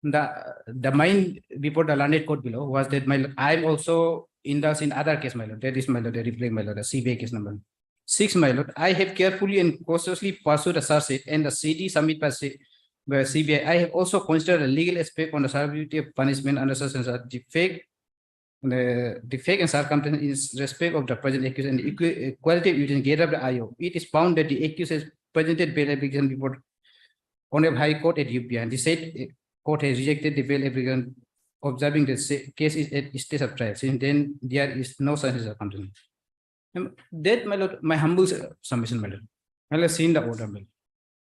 The mind before the learned court below was that my lord, I'm also indulged in other case, my lord. That is my lord, the reply, my lord, the CBI case number 6, my lord. I have carefully and cautiously pursued the charge sheet and the CD submitted by CBI. I have also considered the legal aspect on the severity of punishment under such and such defect and circumstance in respect of the present accused and equality of evidence gathered by the IO. It is found that the accused has presented bail application before Honorable High Court at UP, and the said court has rejected the bail application, observing the case is at stage of trial. Since then, there is no such circumstance. That, my lord, my humble submission, my lord. I have seen the order, my lord.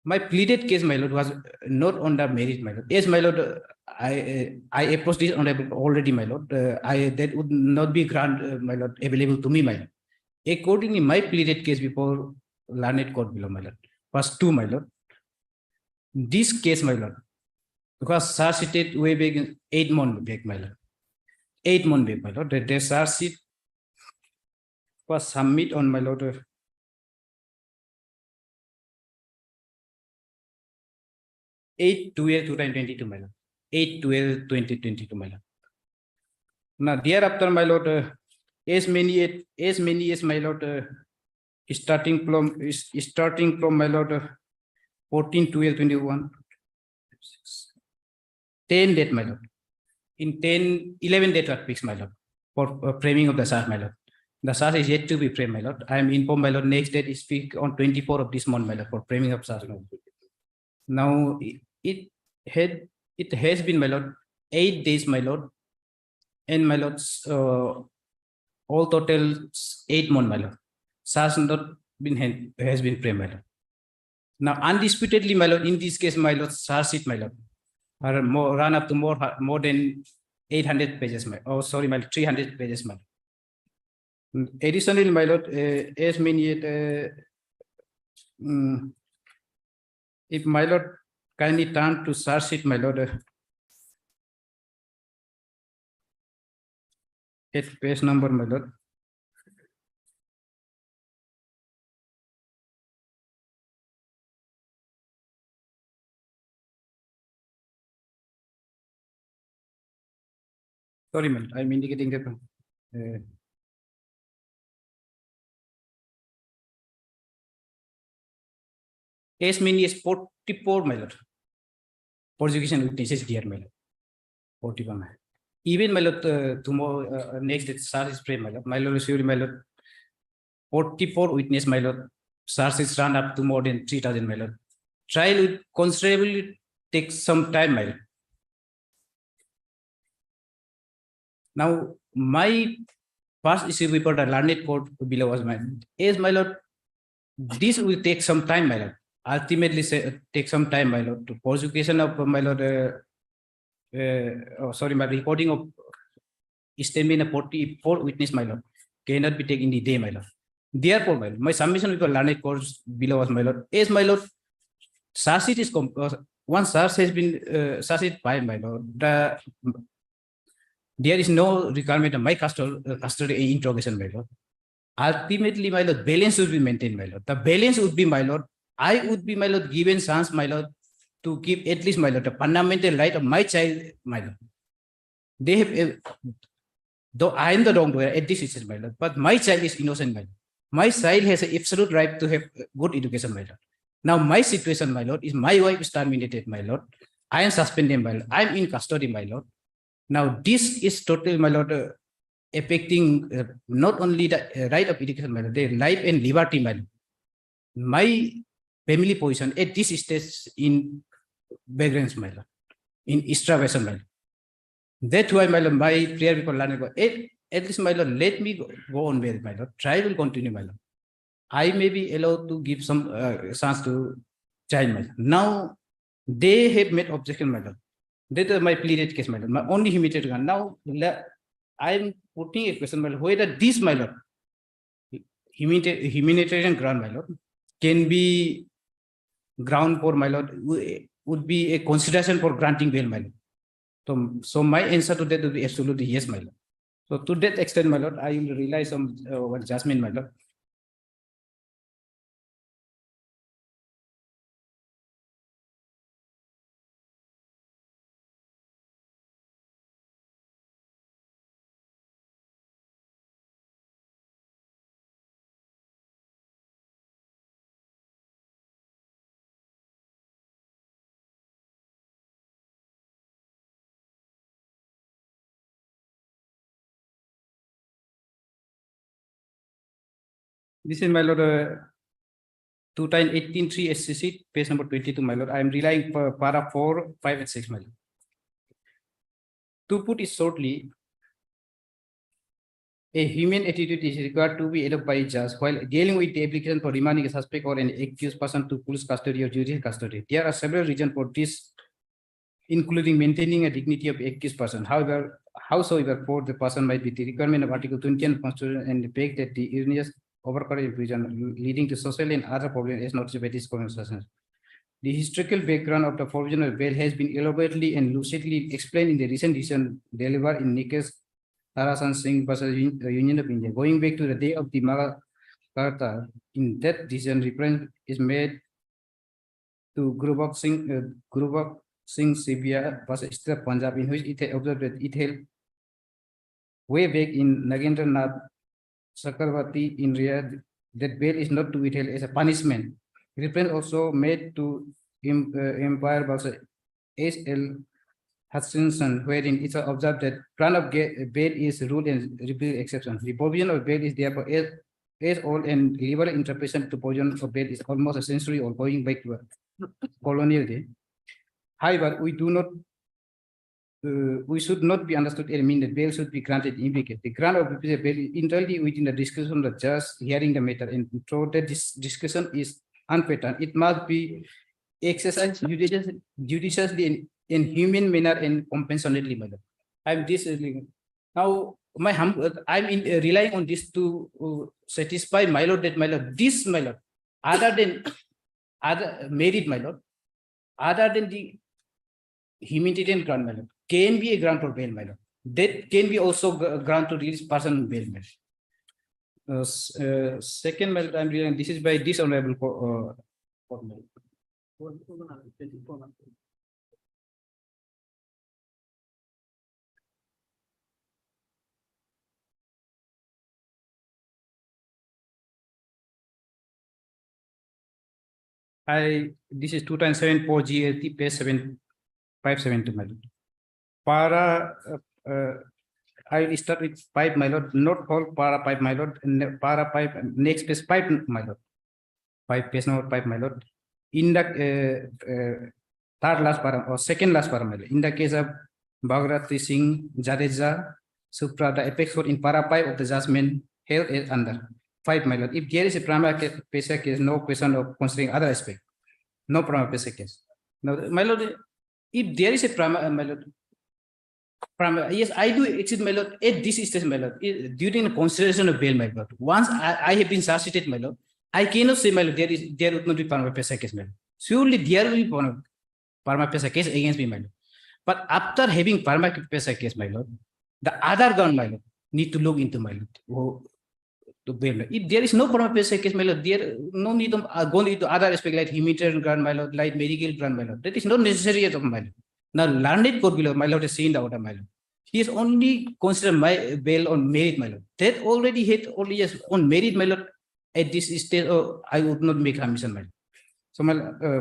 My pleaded case, my lord, was not on the merit, my lord. Yes, my lord, I approached this honorable already, my lord. That would not be grant, my lord, available to me, my lord. Accordingly, my pleaded case before learned court below, my lord, was 2, my lord. This case, my lord, because charge sheet way back 8 months back, my lord. 8 months back, my lord. The charge sheet was submit on, my lord, 8/12/2022, my lord. 8/12/2022, my lord. Now thereafter, my lord, as many as my lord, starting from my lord 14/12/21, 10 date, my lord. In 11 date are fixed, my lord, for framing of the charge, my lord. The charge is yet to be framed, my lord. I am informed, my lord, next date is fixed on 24 of this month, my lord, for framing of charge, my lord. Now it has been, my lord, 8 days, my lord, and my lord, all total 8 months, my lord. Charge not been has been framed, my lord. Now undisputedly, my lord, in this case, my lord, charge sheet, my lord, are run up to more than 800 pages, my oh sorry, my 300 pages, my lord. Additionally, my lord, as many if my lord kindly turn to charge sheet, my lord, at page number, my lord. Sorry, man, I'm indicating that. As many as 44, my lord. Prosecution witnesses there, my lord. 41. Even, my lord, tomorrow, next day, charge is framed, my lord. My lord, surely, my lord, 44 witness, my lord. Charge is run up to more than 3,000, my lord. Trial will considerably take some time, my lord. Now, my first issue before the learned court below was mine. As my lord, this will take some time, my lord. Ultimately, take some time, my lord. To prosecution of my lord, my recording of statement of 44 witness, my lord, cannot be taken in the day, my lord. Therefore, my lord, my submission before learned court below was, my lord. As my lord, charge sheet is once charge has been charged by, my lord. There is no requirement of my custody interrogation, my lord. Ultimately, my lord, balance should be maintained, my lord. The balance would be, my lord, I would be, my lord, given chance, my lord, to give at least, my lord, the fundamental right of my child, my lord. They have, though I am the wrongdoer at this instance, my lord, but my child is innocent, my lord. My child has an absolute right to have good education, my lord. Now my situation, my lord, is my wife is terminated, my lord. I am suspended, my lord. I am in custody, my lord. Now this is totally, my lord, affecting not only the right of education, my lord, their life and liberty, my lord. My family position at this stage in vagrants, my lord, in extraction, my lord. That's why, my lord, my prayer before learning, at least, my lord, let me go on with my lord. Trial will continue, my lord. I may be allowed to give some chance to child, my lord. Now they have made objection, my lord. That is my pleaded case, my lord. My only humanitarian. Now I am putting a question, my lord, whether this, my lord, humanitarian ground, my lord, can be ground for, my lord, would be a consideration for granting bail, my lord. So my answer to that would be absolutely yes, my lord. So to that extent, my lord, I will rely on what Jasmine, my lord. This is, my lord, 2018-3 SCC, page number 22, my lord. I am relying for para 4, 5, and 6, my lord. To put it shortly, a human attitude is required to be adopted by a judge while dealing with the application for remanding a suspect or an accused person to police custody or judicial custody. There are several reasons for this, including maintaining a dignity of the accused person. However, howsoever, for the person might be the requirement of Article 20 of the Constitution and the fact that the illness overcrowded in prison leading to social and other problems as noticed by this conversation. The historical background of the provision of bail has been elaborately and lucidly explained in the recent decision delivered in Nikas Tarasan Singh versus Union of India. Going back to the day of the Magna Carta, in that decision, reference is made to Gurubakh Singh Sibia versus State of Punjab, in which it observed that it held way back in Nagendra Nath Chakravarti in Riyadh that bail is not to be held as a punishment. Reference also made to Empire versus S.L. Hutchinson, wherein it was observed that grant of bail is rule and repeal exception. The provision of bail is therefore as old and liberal interpretation to provision of bail is almost a century old, going back to a colonial day. However, we should not be understood as mean that bail should be granted immediately. The grant of bail is entirely within the discussion of the judge hearing the matter, and so that this discussion is unpatterned. It must be exercised judiciously in human manner and compassionately manner. I'm now I'm relying on this to satisfy my lord that my lord, this my lord, other than other merit, my lord, other than the humanitarian grant, my lord, can be a grant for bail, my lord. That can be also grant to release person on bail, my lord. Second, my lord, I'm relying, this is by this honorable court, my lord. This is 2007 for GLT page 572, my lord. Para I will start with 5, my lord, not whole para 5, my lord, para 5, next page 5, my lord. 5, page number 5, my lord. In the third last para or second last para, my lord. In the case of Bhagrati Singh Jadeja Supra, the apex court in para 5 of the judgment held is under 5, my lord. If there is a prima facie case, no question of considering other aspect. No prima facie case. Now, my lord, if there is a prima, my lord, yes, I do exceed, my lord, at this stage, my lord, during the consideration of bail, my lord. Once I have been charged, my lord, I cannot say, my lord, there would not be prima facie case, my lord. Surely there will be prima facie case against me, my lord. But after having prima facie case, my lord, the other ground, my lord, need to look into, my lord, to bail. If there is no prima facie case, my lord, there no need to go into other aspect like humanitarian grant, my lord, like medical grant, my lord. That is not necessary at all, my lord. Now, learned court below, my lord, is seen the order, my lord. He is only considered my bail on merit, my lord. That already hit only yes on merit, my lord. At this stage, I would not make a mission, my lord. So,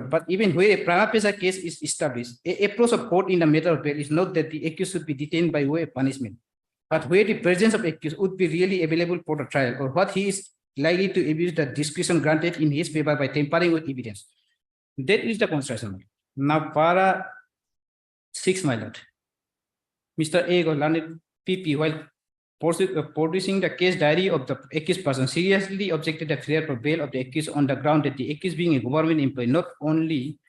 but even where a prima facie case is established, a approach of court in the matter of bail is not that the accused should be detained by way of punishment, but where the presence of accused would be really available for the trial, or what he is likely to abuse the discretion granted in his favor by tampering with evidence. That is the construction. Now, para 6, my lord. Mr. A. learned PP while producing the case diary of the accused person seriously objected the failure for bail of the accused on the ground that the accused, being a government employee, not only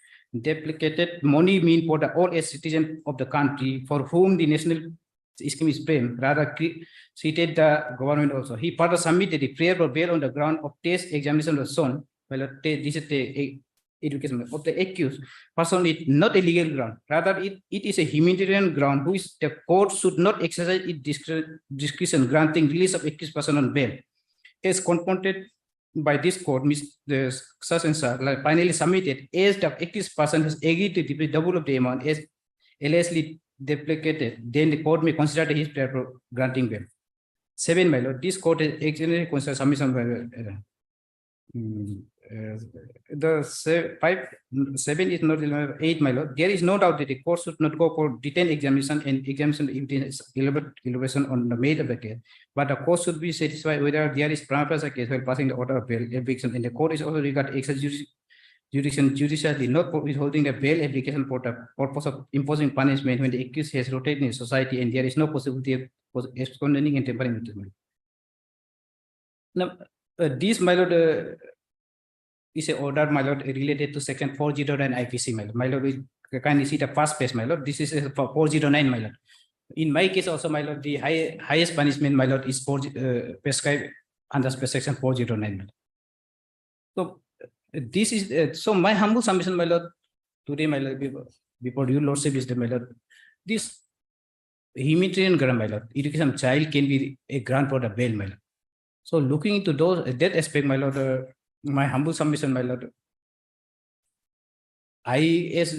duplicated money mean for the all as citizen of the country for whom the national scheme is framed, rather treated the government also. He further submitted the prayer for bail on the ground of test examination was shown. Well, this is the education of the accused person is not a legal ground. Rather, it is a humanitarian ground which the court should not exercise its discretion granting release of accused person on bail. As confronted by this court, Mr. Such and such finally submitted as the accused person has agreed to pay double of the amount as allegedly duplicated, then the court may consider his prayer for granting bail. 7, my lord, this court has actually considered submission by the 7 is not 8, my lord. There is no doubt that the court should not go for detailed examination and examination elaboration on the made of the case, but the court should be satisfied whether there is prima facie case while passing the order of bail eviction, and the court is also regarded jurisdiction judicially not for withholding the bail application for the purpose of imposing punishment when the accused has rotated in society and there is no possibility of absconding and tampering with it. Now, this, my lord, is a order, my lord, related to section 409 IPC, my lord. My lord, we kindly see the first page, my lord. This is for 409, my lord. In my case also, my lord, the highest punishment, my lord, is prescribed under section 409. So this is so my humble submission, my lord, today, my lord, before you lordship is the, my lord, this humanitarian grant, my lord, education of child can be a grant for the bail, my lord. So looking into that aspect, my lord, my humble submission, my lord, this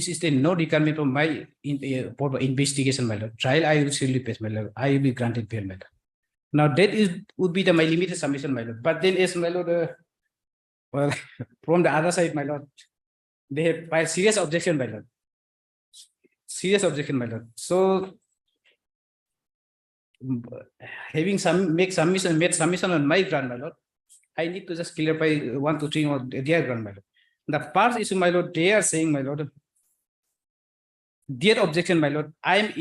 is the no requirement of my for investigation, my lord. Trial I will surely pass, my lord. I will be granted bail, my lord. Now that would be my limited submission, my lord. But then, as my lord, well, from the other side, my lord, they have filed serious objection, my lord. Serious objection, my lord. So having made submission on my ground, my lord, I need to just clarify 1, 2, 3 on their ground, my lord. The first issue, my lord, they are saying, my lord, their objection, my lord, I am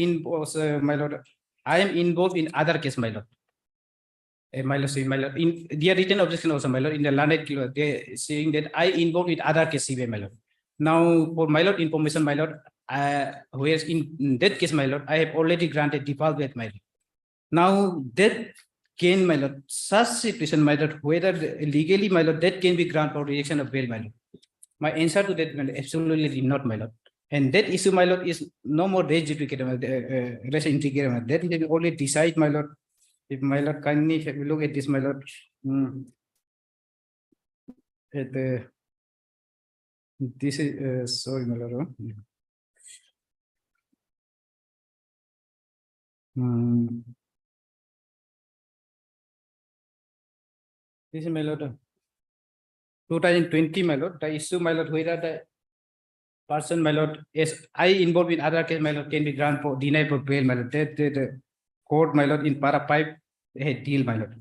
involved in other case, my lord. My lord, in their written objection also, my lord, in the landed, they saying that I involved with other case, my lord. Now, for my lord information, my lord, whereas in that case, my lord, I have already granted default with my lord. Now that can, my lord, such situation, my lord, whether legally, my lord, that can be granted for rejection of bail, my lord. My answer to that, my lord, absolutely not, my lord. And that issue, my lord, is no more race duplicated, race integrated. That is only decide, my lord. If my lord kindly have a look at this, my lord. This is sorry, my lord. This is, my lord, 2020, my lord, the issue, my lord, whether the person, my lord, is I involved in other case, my lord, can be granted for denied for bail, my lord. That the court, my lord, in para 5 had deal, my lord.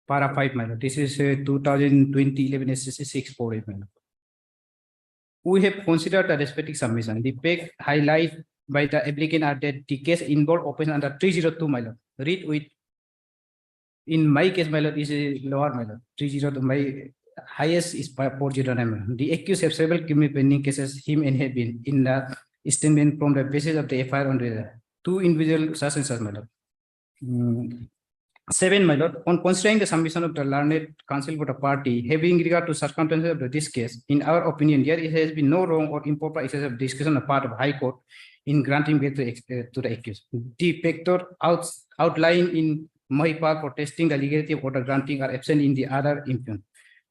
Para 5, my lord. This is 2020 11 SCC 648, my lord. We have considered the respective submission. The fact highlight by the applicant are that the case involved open under 302, my lord. Read with. In my case, my lord, is a lower, my lord. 302, my highest is 409. The accused have several criminal pending cases, him and have been in the statement from the basis of the FIR on the 2 individual such and such, my lord. 7, my lord, on considering the submission of the learned counsel for the party, having regard to circumstances of this case, in our opinion, there has been no wrong or improper excess of discretion on the part of High Court in granting bail to the accused. The factor outlined in Mahipal for testing the legality of order granting are absent in the other impugn.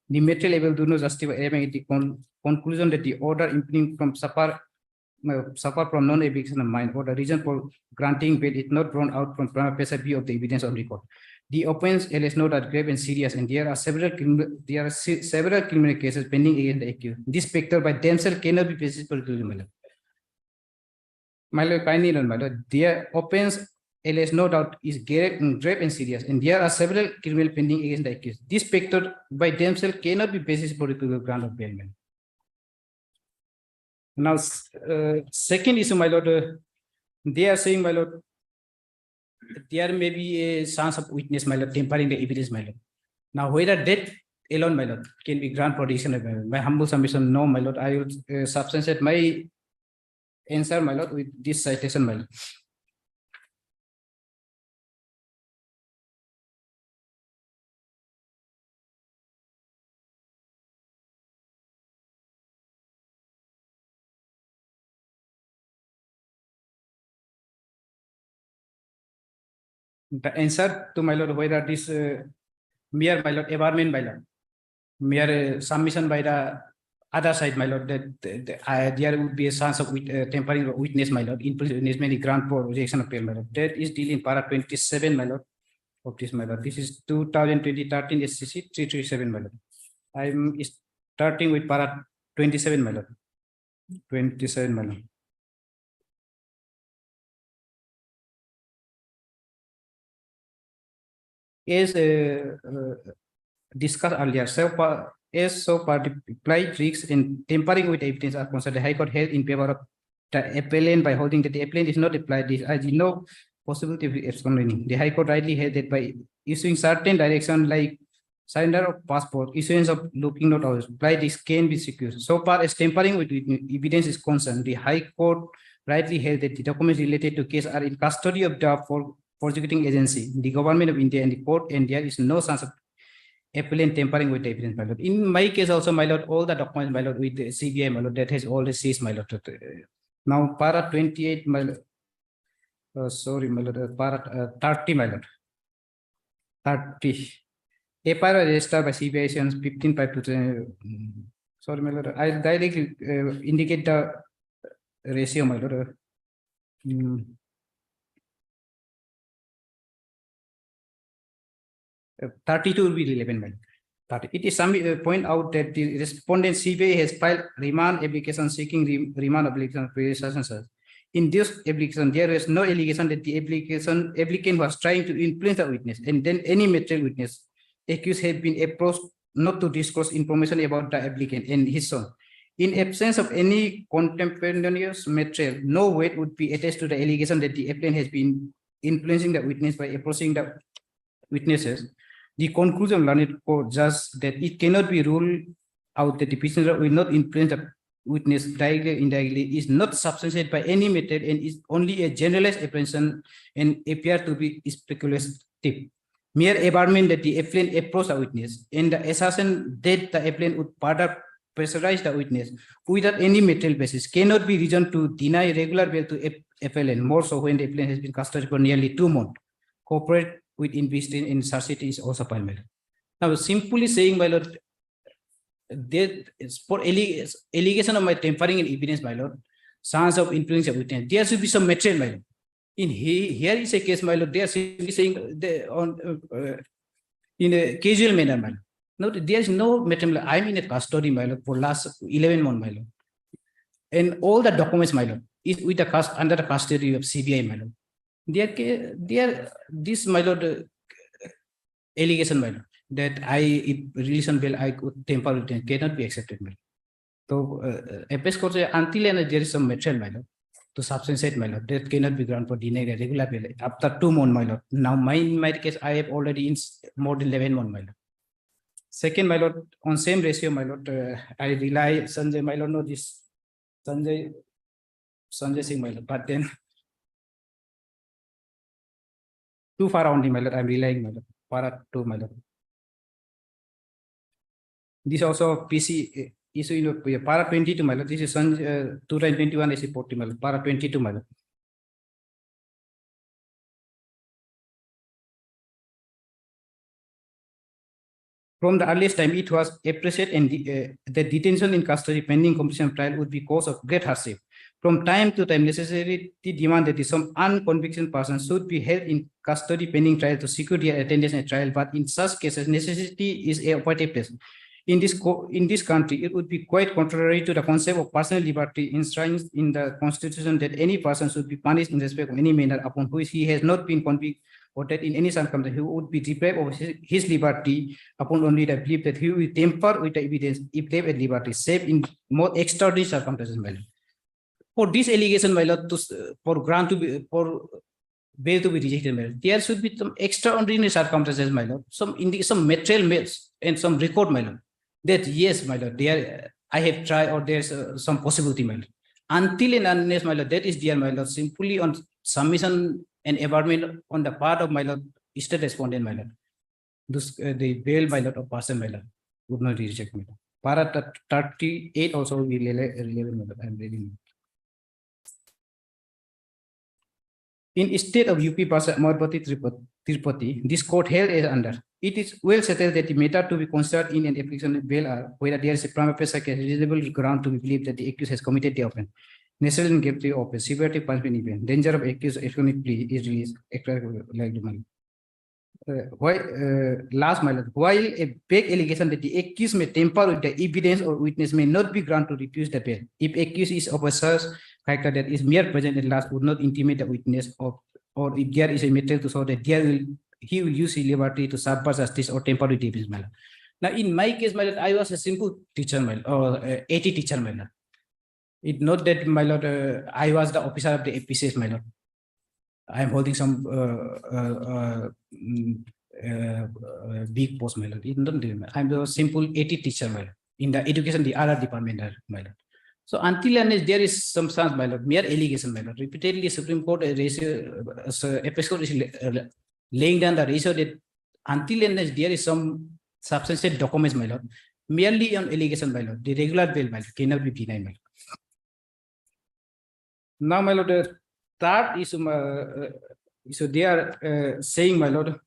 The material able do not justify the conclusion that the order impugning from suffer suffer from non-application of mind, or the reason for granting bail is not drawn out from prima facie view of the evidence on record. The offense is not that grave and serious, and there are several criminal cases pending against the accused. This factor by themselves cannot be basis for criminal. My lord, their offense is no doubt is grave and serious, and there are several criminal pending against the accused. This factor by themselves cannot be basis for grant of bail. Now, second issue, my lord, they are saying, my lord, there may be a chance of witness, my lord, tempering the evidence, my lord. Now, whether that alone, my lord, can be grant for decision of my humble submission, no, my lord, I will substantiate my answer, my lord, with this citation, my lord. The answer to my lord, whether this mere, my lord, abarment, my lord, mere submission by the other side, my lord, that there would be a chance of tempering witness, my lord, in many grant for rejection of bail, my lord. That is dealing para 27, my lord, of this, my lord. This is 2020-13 SCC 337, my lord. I'm starting with para 27, my lord. 27, my lord. As discussed earlier, so far the implied risks in tampering with evidence are concerned, the High Court held in favor of the appellant by holding that the appellant is not applied this as no possibility of explaining. The High Court rightly held that by issuing certain direction like surrender of passport, issuance of looking note, or apply this can be secured. So far as tampering with evidence is concerned, the High Court rightly held that the documents related to case are in custody of the prosecuting agency, the government of India, and the court, and there is no chance of appellant tampering with the evidence, my lord. In my case also, my lord, all the documents, my lord, with the CBI, my lord, that has already ceased, my lord. Now, para 28, my lord, sorry, my lord, para 30, my lord. 30. A para registered by CBI since 15.5 sorry, my lord, I'll directly indicate the ratio, my lord. 32 will be relevant, my lord. 30. It is some point out that the respondent CBI has filed remand application seeking remand application for in this application, there is no allegation that the applicant was trying to influence the witness, and then any material witness accused have been approached not to disclose information about the applicant and his son. In absence of any contemporaneous material, no weight would be attached to the allegation that the applicant has been influencing the witness by approaching the witnesses. The conclusion of learned court just that it cannot be ruled out that the petitioner will not influence the witness directly or indirectly is not substantiated by any method and is only a generalized apprehension and appear to be speculative. Mere abarment that the appellant approached the witness and the assertion that the appellant would further pressurize the witness without any material basis cannot be reason to deny regular bail to appellant, more so when the appellant has been custody for nearly 2 months. Cooperate with investing in society is also primary. Now, simply saying, my lord, there is for allegation of my tampering in evidence, my lord, chance of influence of witness, there should be some material, my lord. In here is a case, my lord, they are simply saying in a casual manner, my lord. No, there is no material. I'm in a custody, my lord, for last 11 months, my lord. And all the documents, my lord, is with the under the custody of CBI, my lord. This, my lord, allegation, my lord, that I release on bail, I could tamper with it, cannot be accepted, my lord. So, apex court until and there is some material, my lord, to substantiate, my lord, that cannot be granted for denying a regular bail after 2 months, my lord. Now, in my case, I have already in more than 11 months, my lord. Second, my lord, on same ratio, my lord, I rely Sanjay, my lord, no, this Sanjay Singh, my lord, but then too far only, my lord, I'm relying, my lord, para 2, my lord. This also PC issue in para 22, my lord, this is 2021 AC 40, my lord, para 22, my lord. From the earliest time, it was appreciated and the detention in custody pending completion of trial would be cause of great hardship from time to time necessary demand that some unconvicted person should be held in custody pending trial to secure their attendance at trial, but in such cases, necessity is a operative test. In this country, it would be quite contrary to the concept of personal liberty enshrined in the Constitution that any person should be punished in respect of any manner upon which he has not been convicted or that in any circumstance he would be deprived of his liberty upon only the belief that he will tamper with the evidence if they have liberty, save in more extraordinary circumstances, my lord. For this allegation, my lord, for bail to be rejected, my lord, there should be some extraordinary circumstances, my lord, some material mails and some record, my lord, that yes, my lord, there I have tried or there's some possibility, my lord. Until and unless, my lord, that is there, my lord, simply on submission and abandonment on the part of my lord, state respondent, my lord, the bail, my lord, of person, my lord, would not reject, my lord. Para 38 also will be relevant, my lord. I'm reading. In state of UP Madhvati Tirupati, this court held as under. It is well settled that the matter to be considered in an application of bail are whether there is a prima facie reasonable ground to believe that the accused has committed the offense, necessary and gravity of a severity punishment event, danger of accused electronic plea is released, like the money. Last, my lord, while a vague allegation that the accused may tamper with the evidence or witness may not be ground to refuse the bail, if accused is of a such character that is mere present at last would not intimidate the witness, or if there is a material to show that he will use his liberty to subvert justice or tamper with evidence, my lord. Now, in my case, my lord, I was a simple teacher, my lord, or 80 teacher, my lord. It's not that, my lord, I was the officer of the APCS, my lord. I am holding some big post, my lord. I'm the simple 80 teacher, my lord, in the education, the other department, my lord. So until and unless there is some chance, my lord, mere allegation, my lord, repeatedly Supreme Court Apex Court is laying down the ratio that until and unless there is some substantial documents, my lord, merely on allegation, my lord, the regular bail, my lord, cannot be denied, my lord. Now, my lord, the third issue, so they are saying, my lord,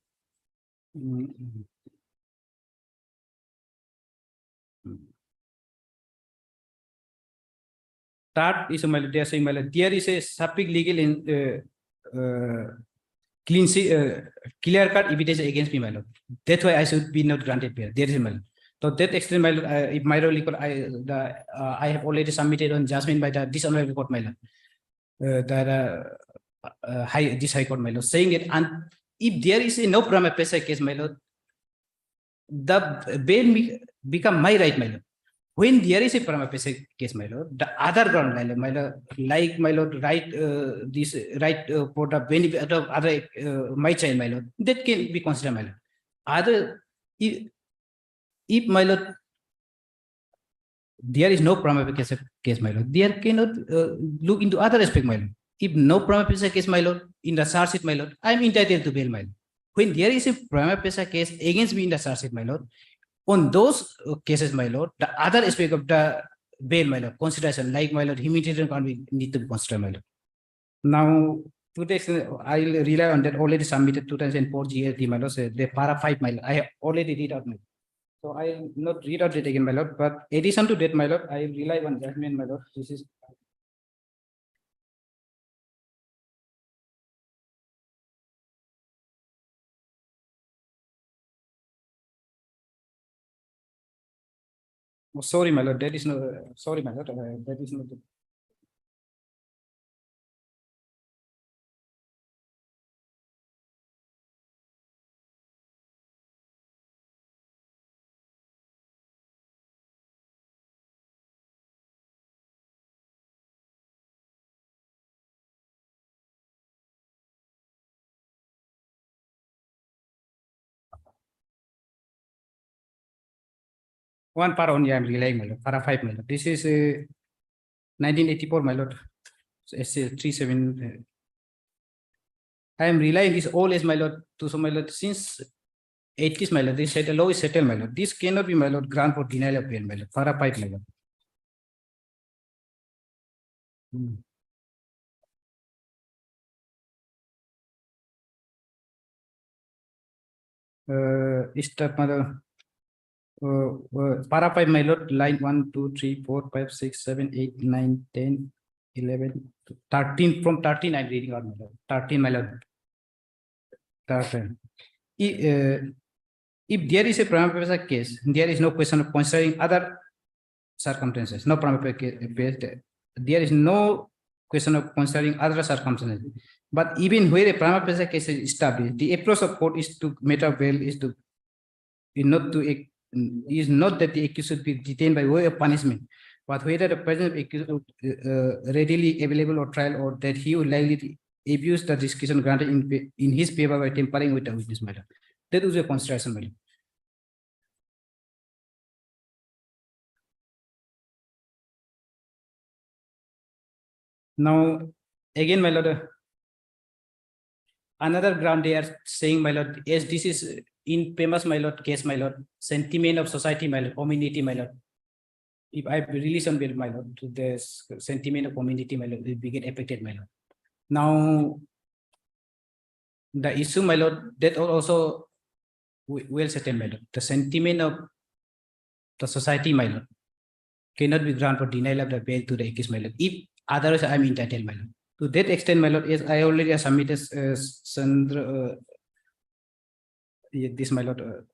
third issue, my lord, they are saying, my lord, there is a sufficient legal and clear-cut evidence against me, my lord. That's why I should be not granted bail. There is, my lord. So that extent, my lord, if my role, I have already submitted on judgment by the dishonorable court, my lord. This high court, my lord, saying it, and if there is a no prima facie case, my lord, the bail become my right, my lord. When there is a prima facie case, my lord, the other ground, my lord, like my lord, right, this right for the benefit of other my child, my lord, that can be considered, my lord. Other, if my lord, there is no prima facie case, my lord, there cannot look into other aspect, my lord. If no prima facie case, my lord, in the charge sheet, my lord, I am entitled to bail, my lord. When there is a prima facie case against me in the charge sheet, my lord, on those cases, my lord, the other aspect of the bail, my lord, consideration, like my lord, humanitarian can be need to be considered, my lord. Now, to the extent I will rely on that already submitted 2004 GLT, my lord, the para 5, my lord, I have already read out, my lord. So I will not read out it again, my lord, but addition to that, my lord, I rely on judgment, my lord. This is oh, sorry, my lord, that is no, sorry, my lord, that is not. One para only I am relying, my lord, para 5, my lord. This is 1984, my lord. SC 37. I am relying this all as my lord to so my lord since 80s, my lord. This set law is settled, my lord. This cannot be, my lord, grant for denial of bail, my lord. Para 5, my lord. Start, my lord. Para 5, my lord, line 1, 2, 3, 4, 5, 6, 7, 8, 9, 10, 11, 13, from 13, I'm reading out, my lord. 13, my lord. 13. If there is a prima facie case, there is no question of considering other circumstances, no prima facie case, there is no question of considering other circumstances. But even where a prima facie case is established, the approach of court is to matter bail is not that the accused should be detained by way of punishment, but whether the presence of accused readily available or trial, or that he would likely abuse the discretion granted in his favor by tampering with the witness matter. That was a consideration matter. Now, again, my lord, another ground they are saying, my lord, yes, this is in famous, my lord, case, my lord, sentiment of society, my lord, community, my lord. If I release on bail, my lord, to the sentiment of community, my lord, will be get affected, my lord. Now, the issue, my lord, that also well settled, my lord. The sentiment of the society, my lord, cannot be granted for denial of the bail to the accused, my lord. If otherwise, I'm entitled, my lord. To that extent, my lord, yes, I already submitted Sandra, this, my lord.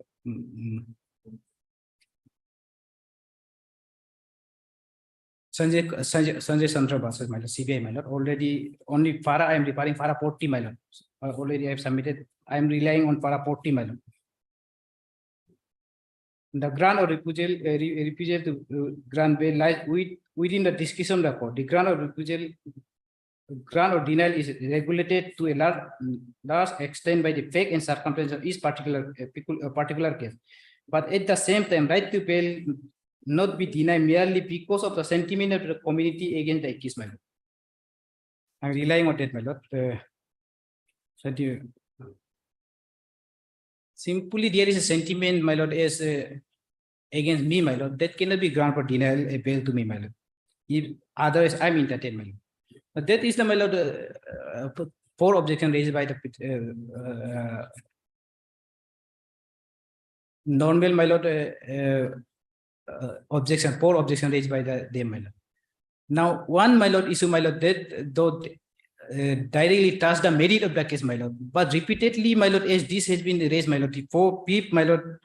Sanjay Chandra versus my lord, CBI, my lord. Already, only FARA, I am referring FARA 40, my lord. Already I have submitted. I am relying on FARA 40, my lord. The grant or refusal to grant bail lies within the discretion of the court. The grant or refusal, grant or denial is regulated to a large extent by the fact and circumstance of each particular case. But at the same time, right to bail not be denied merely because of the sentiment of the community against the accused, my lord. I'm relying on that, my lord. Simply, there is a sentiment, my lord, as against me, my lord, that cannot be granted for denial a bail to me, my lord. If otherwise, I'm entertained, my lord. But that is the, my lord, 4 objections raised by the non-bail, my lord, objection, 4 objections raised by them, my lord. Now, one, my lord, issue, my lord, that though directly touch the merit of the case, my lord, but repeatedly, my lord, as this has been raised, my lord, before PIP, my lord,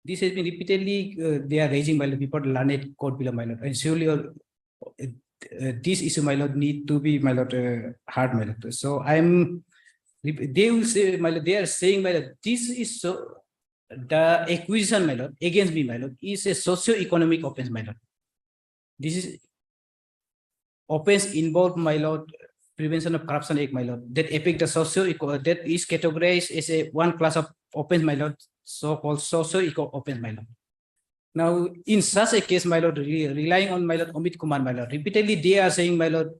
this has been repeatedly, they are raising, my lord, before the learned court below, my lord, and surely this issue, my lord, need to be, my lord, hard, my lord. So they will say, my lord, they are saying, my lord, this is so, the acquisition, my lord, against me, my lord, is a socio-economic offense, my lord. This is offense involved, my lord, Prevention of Corruption Act, my lord, that affect the that is categorized as a one class of offense, my lord, so-called socio-eco offense, my lord. Now, in such a case, my lord, relying on my lord Amit Kumar, my lord, repeatedly they are saying, my lord,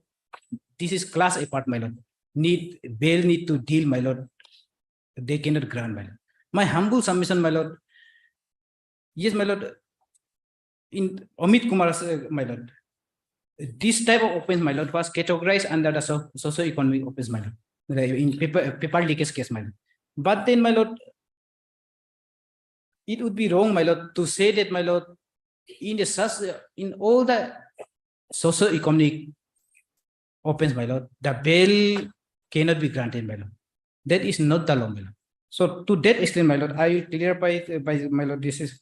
this is class apart, my lord. Bail need to deal, my lord. They cannot grant, my lord. My humble submission, my lord. Yes, my lord. In Amit Kumar, my lord. This type of offense, my lord, was categorized under the socio-economic offense, my lord, in paper leakage case, my lord. But then, my lord, it would be wrong, my lord, to say that, my lord, in all the socio-economic offense, my lord, the bail cannot be granted, my lord. That is not the law, my lord. So to that extent, my lord, I will clarify by my lord, this is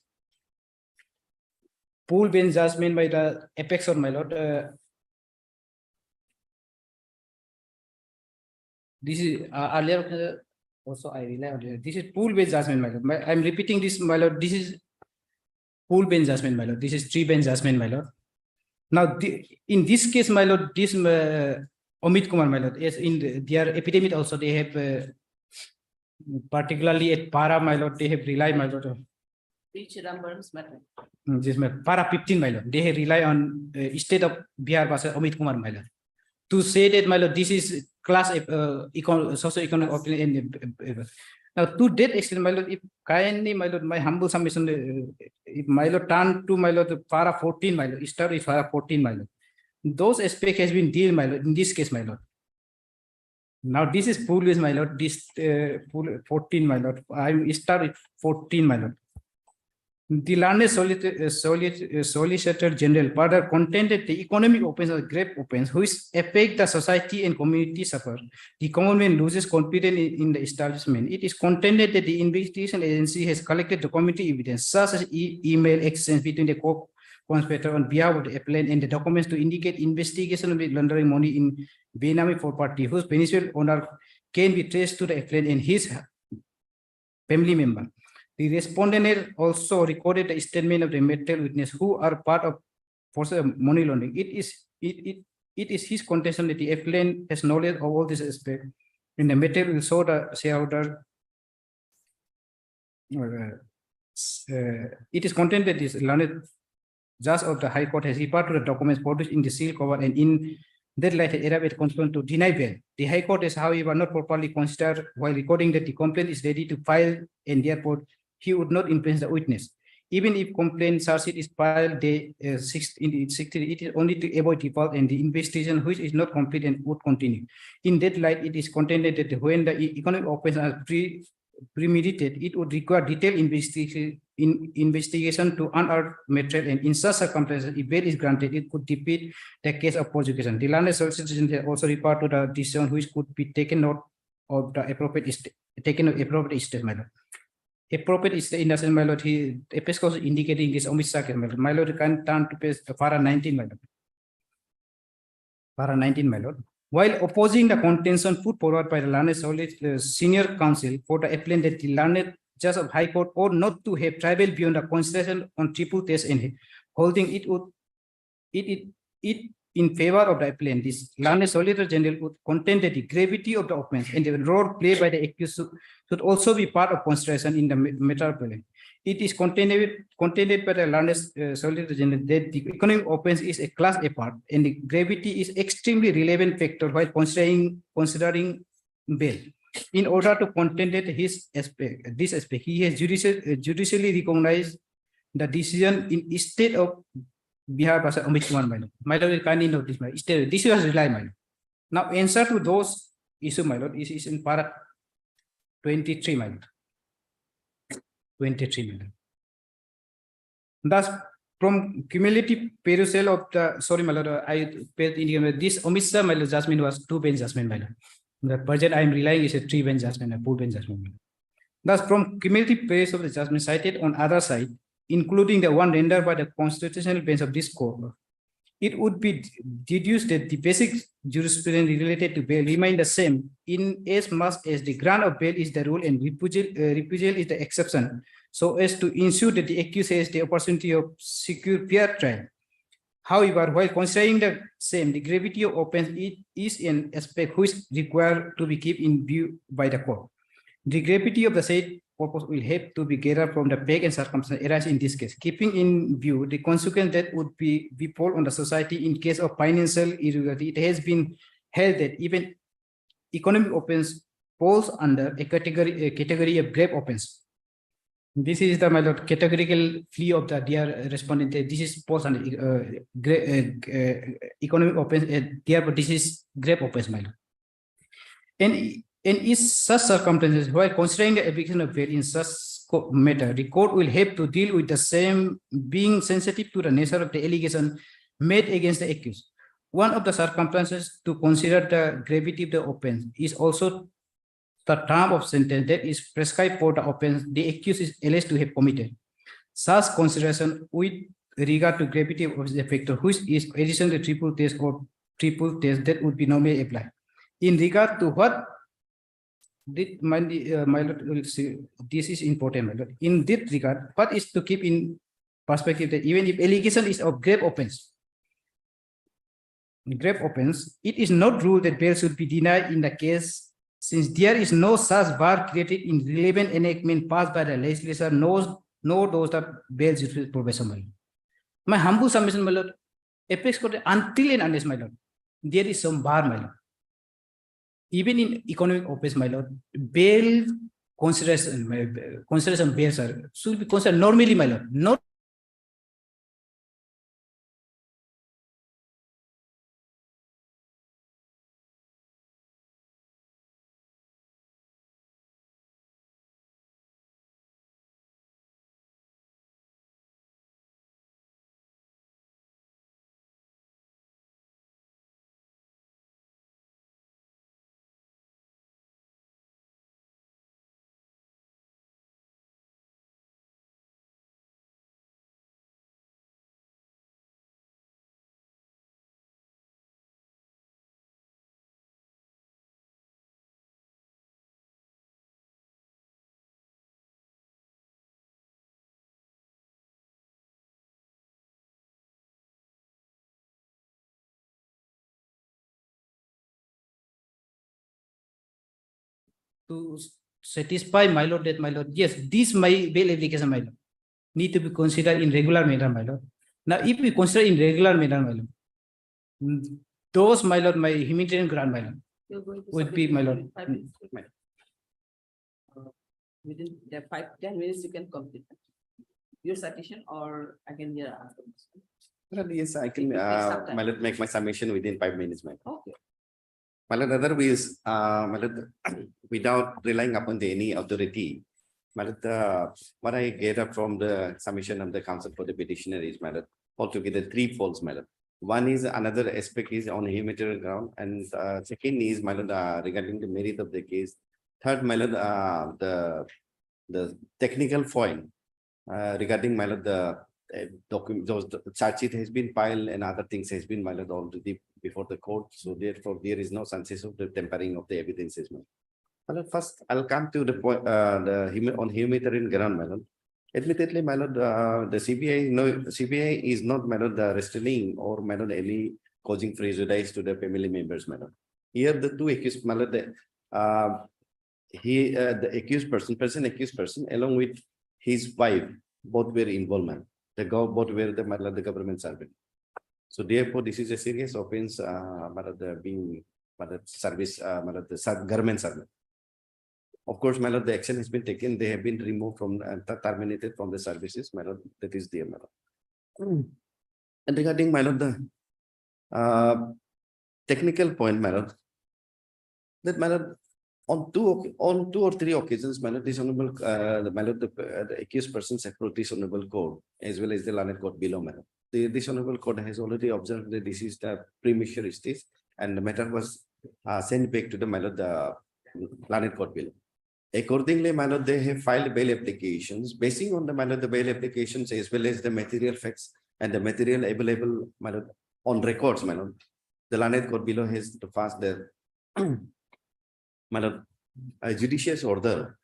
pool bench judgment by the apex, or my lord. This is earlier also I rely on this is pool bench judgment, my lord. I'm repeating this, my lord. This is pool bench judgment, my lord. This is 3 bench judgment, my lord. Now, in this case, my lord, this Amit Kumar, my lord, yes, in their epidemic also they have particularly at Para, my lord, they have relied, my lord. Which numbers matter? This Para 15, my lord. They have rely on state of Bihar versus Amit Kumar, my lord, to say that, my lord, this is class socio-economic opinion. Now, to that extent, my lord, if kindly, my lord, my humble submission, if my lord turn to, my lord, Para 14, my lord, start with Para 14, my lord. Those aspects has been dealt, my lord, in this case, my lord. Now, this is pool is, my lord, this pool 14, my lord. I start with 14, my lord. The learned Solicitor General further contended the economic offence or grave offence which affect the society and community suffer. The Commonwealth loses confidence in the establishment. It is contended that the investigation agency has collected documentary evidence such as email exchange between the co-conspirator on behalf of the appellant and the documents to indicate investigation of laundering money in Benami property whose beneficial owner can be traced to the appellant and his family member. The respondent also recorded the statement of the material witness who are part of money laundering. It is his contention that the appellant has knowledge of all this aspect. In the material will show the shareholder. It is content that this learned judge of the High Court has referred to the documents produced in the seal cover and in that light arrived at conclusion to deny bail. The High Court has, however, not properly considered while recording that the complaint is ready to file and therefore he would not influence the witness. Even if complaint charge sheet is filed, it is only to avoid default and the investigation which is not complete and would continue. In that light, it is contended that when the economic offense are premeditated, it would require detailed investigation to unearth material, and in such circumstances, if bail is granted, it could defeat the case of prosecution. The learned solicitor also referred to the decision which could be taken note of the appropriate statement. Appropriate is the innocent, my lord. He Episcopal indicating this omissac, my lord. Can turn to page para 19, my lord. Para 19, my lord. While opposing the contention put forward by the learned senior counsel for the appellant that the learned judge of High Court ought not to have traveled beyond the consideration on triple test and holding it in favor of the appellant, this learned Solicitor General would contend that the gravity of the offense and the role played by the accused should also be part of consideration in the matter of appellant. It is contended by the learned Solicitor General that the economic offense is a class apart and the gravity is extremely relevant factor while considering bail. In order to contend that this aspect, he has judicially recognized the decision in state of Bihar Basa Amit Kumar, my lord. My lord will kindly note this, my lord. This was rely, my lord. Now, answer to those issues, my lord, is in para 23, my lord. 23, my lord. Thus, from cumulative perusal of the, sorry, my lord, I paid in this omissa, my lord, judgment was 2-bench judgment, my lord. The budget I am relying is a 3-bench judgment, a 4-bench judgment. Thus, from cumulative perusal of the judgment cited on other side, including the one rendered by the constitutional bench of this court, it would be deduced that the basic jurisprudence related to bail remain the same in as much as the grant of bail is the rule and refusal is the exception, so as to ensure that the accused has the opportunity of secure fair trial. However, while considering the same, the gravity of offense is an aspect which required to be kept in view by the court. The gravity of the said purpose will have to be gathered from the fact and circumstances arise in this case, keeping in view the consequence that would be befall on the society in case of financial irregularity. It has been held that even economic offense falls under a category of grave offense. This is the, my lord, categorical plea of the dear respondent. This is falls under economic offense. Therefore, this is grave offense, my lord. And in such circumstances, while considering the application of bail in such matter, the court will have to deal with the same, being sensitive to the nature of the allegation made against the accused. One of the circumstances to consider the gravity of the offense is also the term of sentence that is prescribed for the offense the accused is alleged to have committed. Such consideration with regard to gravity of the factor, which is addition to triple test or triple test that would be normally applied. In regard to what my lord will see, this is important, my lord. In this regard, what is to keep in perspective that even if allegation is of grave offense, it is not ruled that bail should be denied in the case, since there is no such bar created in relevant enactment passed by the legislature, nor those the bail provision. My humble submission, my lord, apex court until and unless, my lord, there is some bar, my lord. Even in economic offense, my lord, bail consideration bail, sir, should be considered normally, my lord, not to satisfy my lord that my lord, yes, this my bail application, my lord, need to be considered in regular manner, my lord. Now, if we consider in regular manner, my lord, those, my lord, my humanitarian grant, my lord, You're going to would submit be, it my within lord. 5 minutes. Within the 10 minutes, you can complete your citation, or I can hear answer. Well, yes, I can, It will take some time. my lord, make my summation within 5 minutes, my lord. Okay. My lord, otherwise, my lord, without relying upon any authority, my lord, what I gather from the submission of the counsel for the petitioner is, my lord, altogether three folds, my lord. One is another aspect is on humanitarian ground, and second is, my lord, regarding the merit of the case. Third, my lord, the technical point regarding, my lord, the document, those the charge sheet has been filed and other things has been, my lord, already before the court. So therefore, there is no chances of the tempering of the evidences. My lord, first, I'll come to the point on humanitarian ground, my lord. Admittedly, my lord, the CBI is not, my lord, restraining or, my lord, any causing prejudice to the family members, my lord. Here, the two accused, my lord, the accused person, along with his wife, both were involved, man. Both were the, my lord, the government servant. So therefore, this is a serious offense, my lord, being, my lord, service, my lord, the government servant. Of course, my lord, the action has been taken. They have been removed from terminated from the services, my lord. That is there, my lord. And regarding, my lord, the technical point, my lord, that, my lord, on two or three occasions, my lord, this honorable, my lord, the accused persons approached this honorable court as well as the learned court below, my lord. This honorable court has already observed that this is the premature stage, and the matter was sent back to the, my lord, the learned court below. Accordingly, my lord, they have filed bail applications. Basing on the, my lord, the bail applications as well as the material facts and the material available, my lord, on records, my lord, the learned court below has to pass the my lord, a judicious order,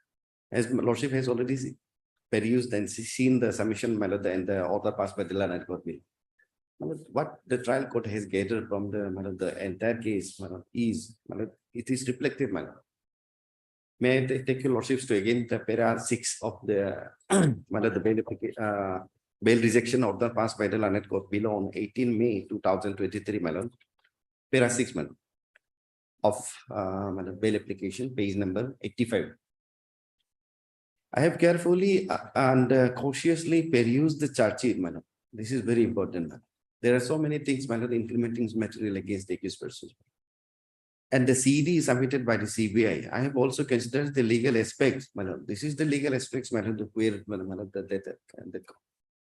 as my lordship has already perused and seen the submission, my lord, and the order passed by the learned court below. What the trial court has gathered from the, my lord, the entire case, my lord, is, my lord, it is reflective, my lord. May I take your lordships to again the para 6 of the my lord, the bail rejection order passed by the learned court below on 18 May 2023, my lord. Para 6, my lord, of my lord, bail application, page number 85. I have carefully and cautiously perused the charge sheet, my lord. This is very important, man. There are so many things, my lord, implementing material against the accused persons. And the CD is submitted by the CBI. I have also considered the legal aspects, my lord. This is the legal aspects, my lord, where, my lord, the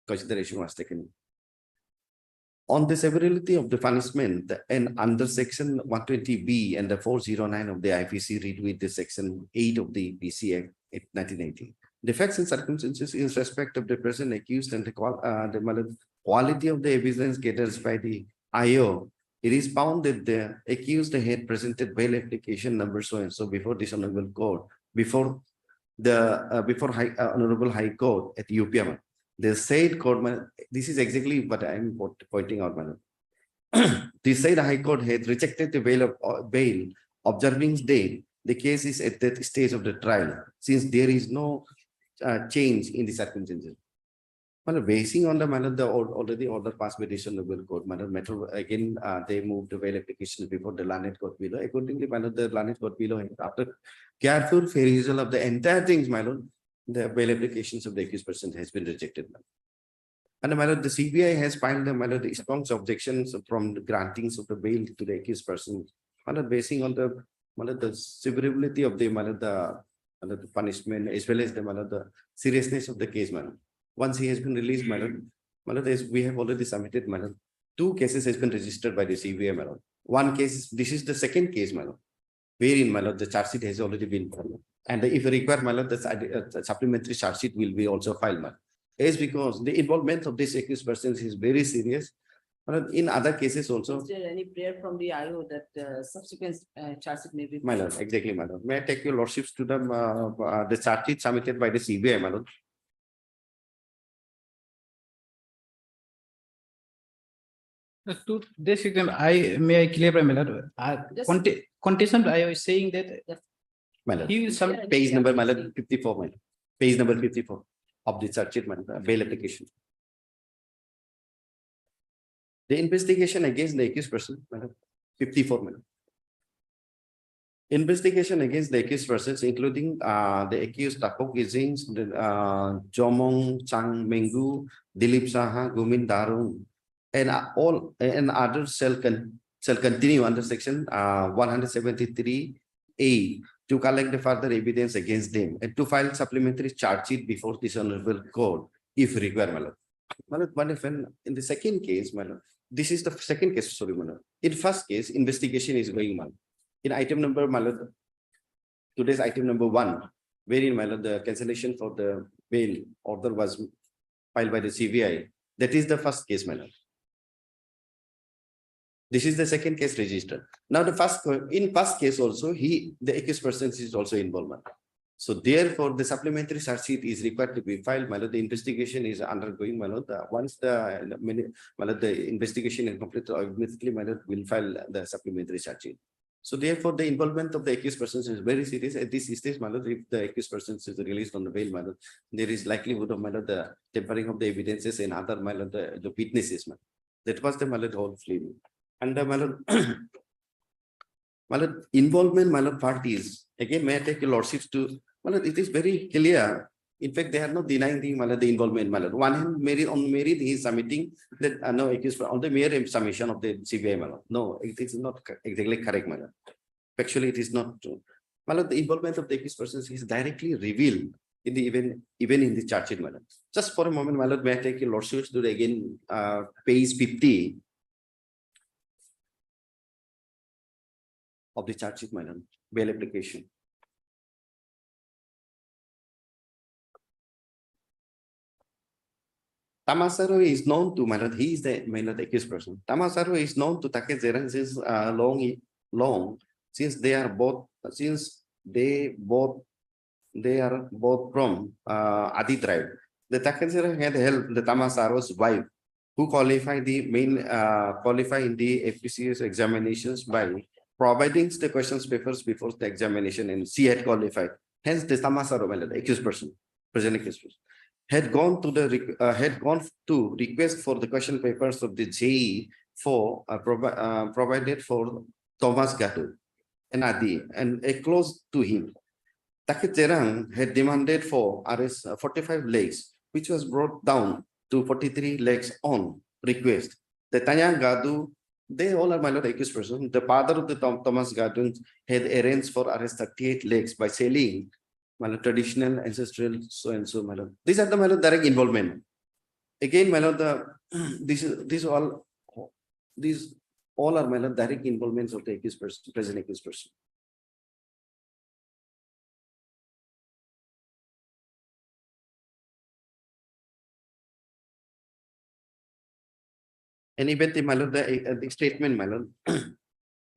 consideration was taken. On the severity of the punishment, and under section 120B and the 409 of the IPC, read with the section 8 of the PC Act 1980. The facts and circumstances in respect of the person accused and the quality of the evidence gathered by the IO, it is found that the accused had presented bail application number so and so before this honorable court, before the honorable high court at UPM. The said court, this is exactly what I am pointing out, madam. The said high court had rejected the bail observing date. The case is at that stage of the trial, since there is no change in the circumstances. Well, basing on the manner the already order passed by this honorable court, madam, again they moved the bail application before the learned court below. Accordingly, madam, the learned court below, after careful perusal of the entire things, madam, the bail applications of the accused person has been rejected. And the CBI has filed the strong objections from the grantings of the bail to the accused person. Basing on the severity of the punishment as well as the seriousness of the case, madam. Once he has been released, madam, we have already submitted, madam. 2 cases has been registered by the CBI, madam. 1 case, this is the second case, madam, wherein, madam, the charge sheet has already been filed. And if required, madam, the supplementary charge sheet will be also filed, madam. Is because the involvement of this accused persons is very serious. But in other cases also. Is there any prayer from the IO that subsequent charge sheet may be? My lord, exactly, madam. May I take your lordships to the charge sheet submitted by the CBI, my lord? To this extent, may I clear, my lord? Just- Contention, I was saying that My lord. He will submit. Page number, my lord, 54, my lord. Page number 54 of the charge sheet, my lord, bail application. The investigation against the accused person, my lord, 54, my lord. Investigation against the accused persons, including the accused Tapok Gizing, Jomong Chang Mengu, Dilip Saha, Gumin Darung, and all and others shall continue under section 173A to collect the further evidence against them and to file supplementary charge sheet before this honorable court if required, my lord. My lord, but if in the second case, my lord, this is the second case, sorry, my lord. In first case, investigation is going on. In item number, my lord, today's item number 1, wherein, my lord, the cancellation for the bail order was filed by the CBI. That is the first case, my lord. This is the second case registered. Now, the first case also, the accused person is also involved. So therefore, the supplementary charge sheet is required to be filed. My lord, the investigation is undergoing. My lord, once the investigation is completed, immediately, my lord, will file the supplementary charge sheet. So therefore, the involvement of the accused persons is very serious. At this stage, my lord, if the accused person is released on the bail, my lord, there is likelihood of, my lord, the tempering of the evidences and other, my lord, the witnesses. My lord. That was the, my lord, whole film. And my lord, my lord, involvement, my lord, parties. Again, may I take your lordships to, my lord, it is very clear. In fact, they are not denying the, my lord, the involvement, my lord. One hand, on merit, he is submitting that no accused on the mere submission of the CBI, my lord. No, it is not exactly correct, my lord. Actually, it is not true. My lord, the involvement of the accused persons is directly revealed in the even in the charge sheet, my lord. Just for a moment, my lord, may I take your lordships to the again page 50 of the charge sheet, my lord, bail application. Tamasaro is known to, my lord, he is the, my lord, accused person. Tamasaro is known to Takedzera since long, since they are both from Adi tribe. The Takedzera had helped the Tamasaro's wife, who qualified in the FPCS examinations by providing the questions papers before the examination, and she had qualified. Hence, the Tamasaro, my lord, accused person, present accused person, had gone to request for the question papers of the JE for provided for Thomas Gatu and Adi and a close to him. Takedzerang had demanded for arrest 45 legs, which was brought down to 43 legs on request. The Tanya Gadu, they all are, my lord, accused person. The father of the Thomas Gadu had arranged for arrest 38 legs by selling, my lord, traditional, ancestral, so and so, my lord. These are the, my lord, direct involvement. Again, my lord, these all are, my lord, direct involvements of the accused person, present accused person. And even the, my lord, the statement, my lord,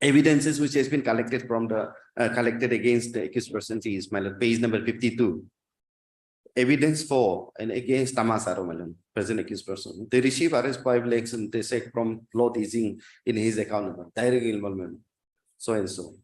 evidences which has been collected from the collected against the accused person is, my lord, page number 52. Evidence for and against Tamasaro, my lord, present accused person. They receive arrest 5 lakhs and they say from lot easing in his account, direct involvement, so and so.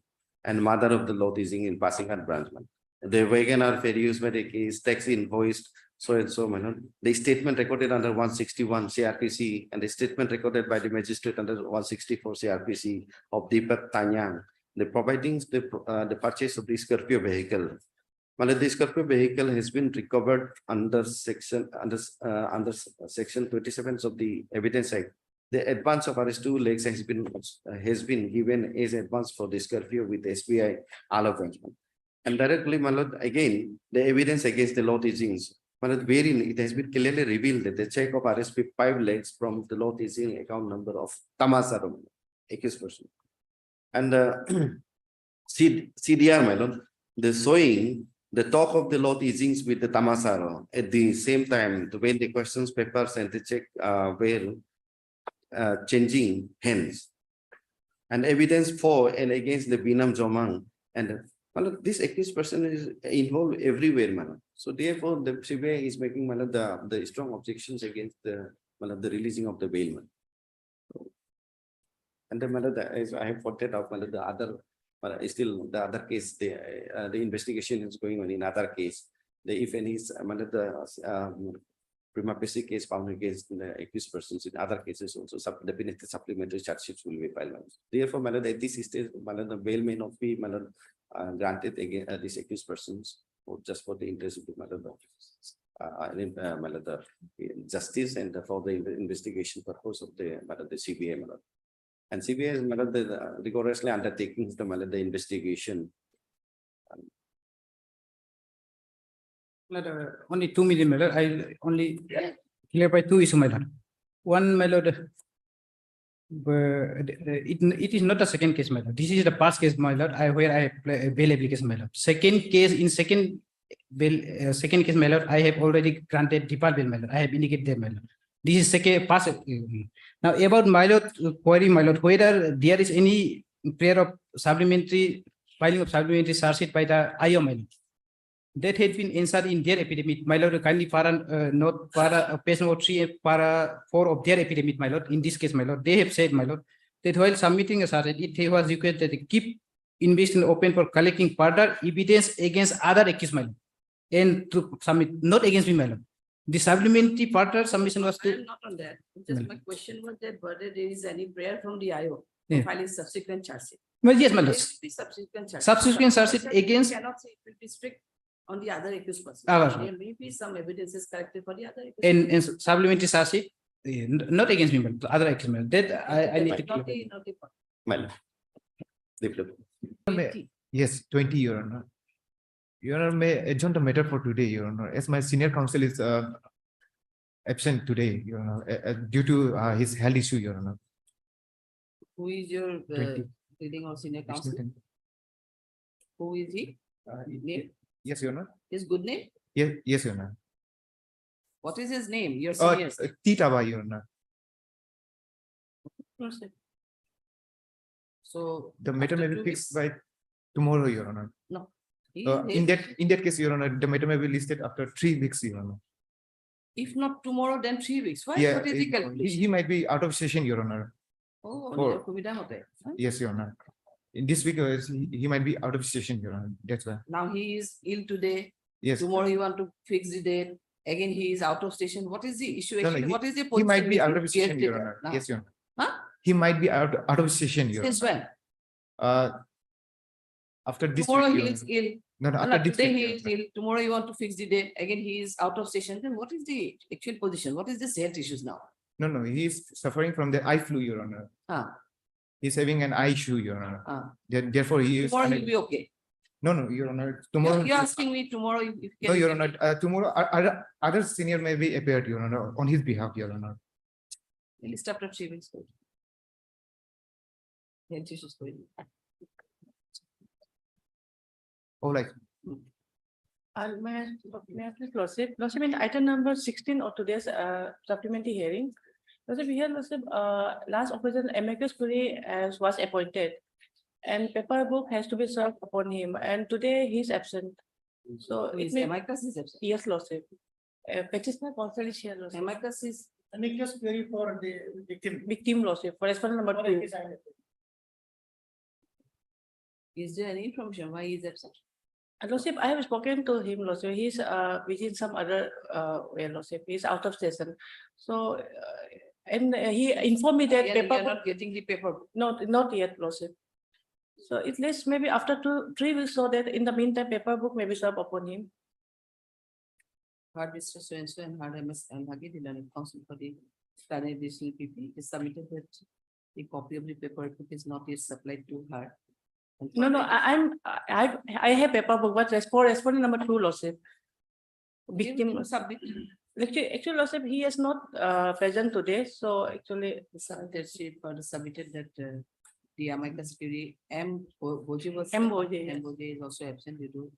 And mother of the lot easing in passing her branch, man. The Wagoner fair use by the case, tax invoiced, so and so, my lord. The statement recorded under 161 CRPC and the statement recorded by the magistrate under 164 CRPC of Deepak Tanyang. The providing the purchase of the Scorpio vehicle. Well, the Scorpio vehicle has been recovered under section 27 of the Evidence Act. The advance of arrest 2 lakhs has been given as advance for the Scorpio with SBI allowance. And directly, my lord, again, the evidence against the lot easings, my lord, wherein it has been clearly revealed that the check of arrest 5 lakhs from the lot easing account number of Tamasaro, accused person. And CDR, my lord, the showing the talk of the lot easings with the Tamasaro at the same time, when the questions papers and the check were changing hands. And evidence for and against the Binam Jomang. And this accused person is involved everywhere, man. So therefore, the CBI is making the strong objections against the releasing of the bail, man. And the as I have pointed out, the other but still the other case, the investigation is going on in other case. If any is prima facie case found against the accused persons in other cases also, definitely supplementary charge sheets will be filed. Therefore, at this stage, the bail may not be granted against these accused persons, or just for the interest of the justice and for the investigation purpose of the CBI. And CBI is rigorously undertaking the investigation. Only 2 million, my lord. I only clarify 2 issues, my lord. One, my lord, it is not the second case, my lord. This is the past case, my lord. Where I apply bail application, my lord. Second case, in second bail, second case, my lord, I have already granted default bail, my lord. I have indicated there, my lord. This is second past. Now about my lord query, my lord, whether there is any prayer of supplementary filing of supplementary charge sheet by the IO, my lord. That had been answered in their epidemic, my lord. Kindly para note para page number 3 and para 4 of their epidemic, my lord. In this case, my lord, they have said, my lord, that while submitting a charge, it was required that they keep investigation open for collecting further evidence against other accused, my lord, and to submit, not against me, my lord. The supplementary further submission was to. I'm not on that. Just my question was that whether there is any prayer from the IO Yeah. filing subsequent charge sheet. Well, yes, my lord. There will be subsequent charge. Subsequent charge sheet against. Cannot say it will be strict on the other accused person. Ah, There may be some evidences collected for the other. accused And supplementary charge sheet, not against me, but the other accused, my lord. That I need to. Not the, not the. Well, Yes, 20, Your Honor. Your Honor, may adjourn the matter for today, Your Honor, as my senior counsel is absent today, Your Honor, due to his health issue, Your Honor. Who is your 20. leading or senior counsel? Who is he? Name? Yes, Your Honor. His good name? Yes, Your Honor. What is his name? Your senior. Titaba, Your Honor. So. The matter may after be 2 fixed weeks- by tomorrow, Your Honor. No. He In is- that case, Your Honor, the matter may be listed after 3 weeks, Your Honor. If not tomorrow, then 3 weeks. Why? Yeah, What is the calculation? he might be out of session, Your Honor. Oh, for- your Kumida hote, huh? Yes, Your Honor. In this week, he might be out of session, Your Honor. That's why. Now he is ill today. Yes. Tomorrow you want to fix the date. Again, he is out of station. What is the issue? No, no, Actually, what is the He might position be with out the of session, Your caretaker Honor. now? Yes, Your Honor. Huh? He might be out of session, Your Since Honor. when? After this Tomorrow week, he Your is Honor. ill. No, no, No, after no, this today week, he Your is Honor. ill. Tomorrow you want to fix the date. Again, he is out of station. Then what is the actual position? What is the health issues now? No, no, he is suffering from the eye flu, Your Honor. Ah, He's having an eye issue, Your Honor. ah. Therefore, he is. Tomorrow he'll be okay. No, no, Your Honor. Tomorrow. You're asking me tomorrow if. No, Your Honor. Tomorrow, other senior may be appeared, Your Honor, on his behalf, Your Honor. List after 3 weeks. Health issues going. Oh, like. May I please, Lordship, in item number 16 of today's supplementary hearing. Lordship, here, Lordship, last occasion, amicus query was appointed. And paper book has to be served upon him, and today he is absent. So Who it is may, amicus is absent. yes, Lordship. Petitioner counsel is here, Lordship. Amicus is. Amicus query for the victim. Victim, Lordship, for respondent number 2. Is there any information why he is absent? And Lordship, I have spoken to him, Lordship. He's within some other way, Lordship. He's out of station. So, and he informed me that Yeah, you paper are book, not getting the paper. not yet, Lordship. So at least maybe after 3 weeks, so that in the meantime, paper book may be served upon him. Hard Mr. So and hard MS and Hagi Dilan counsel for the standard additional PP is submitted that the copy of the paper book is not yet supplied to her. And No, no, further, I have paper book, but for respondent number 2, Lordship. Victim, submit. actually, Lordship, he is not present today, so actually. The submitted sheet for the submitted that the amicus query M Boji was. M. Boji, yes. M. Boji is also absent due to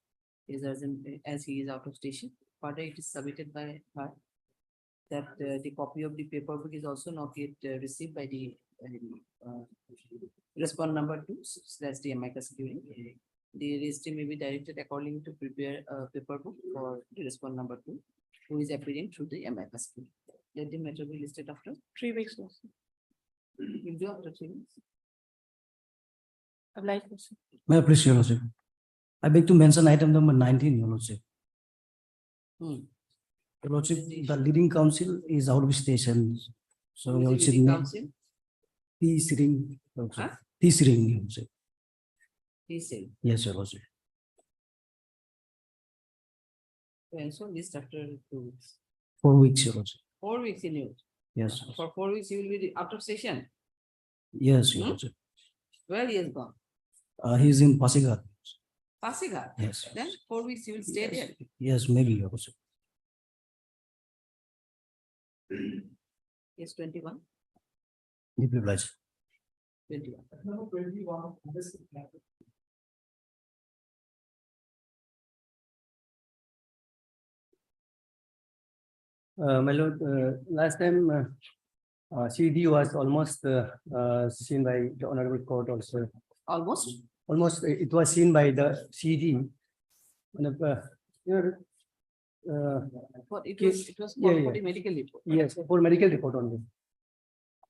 his urgent as he is out of station. Further, it is submitted by her that the copy of the paper book is also not yet received by the respondent number 2. So that's the amicus query. The registry may be directed according to prepare a paper book for the respondent number 2, who is appearing through the amicus query. Let the matter be listed after 3 weeks, Lordship. we'll do after 3 weeks. Obliged. May I please, Your Lordship? I beg to mention item number 19, Your Lordship. Hmm. Your Lordship, the leading counsel is out of station. So, Who Your is the Lordship, leading may- counsel? Peace ring. Your Lordship. Huh? Peace ring, Your Lordship. He said, Yes, Your Lordship. and so this after 2 weeks. 4 weeks, Your Lordship. 4 weeks in you. Yes, For 4 weeks, you will be out of session. yes, Your Hmm? Lordship. Where he has gone? He's in Pasigat. Pasighat. Yes. Then 4 weeks, you will stay there. Yes, maybe, Your Lordship. Yes, 21. Deeply obliged. 21. My lord, last time CD was almost seen by the honorable court also. Almost. Almost it was seen by the CD. And, But it Yes. was Yeah, for yeah. the medical report. yes, for medical report only.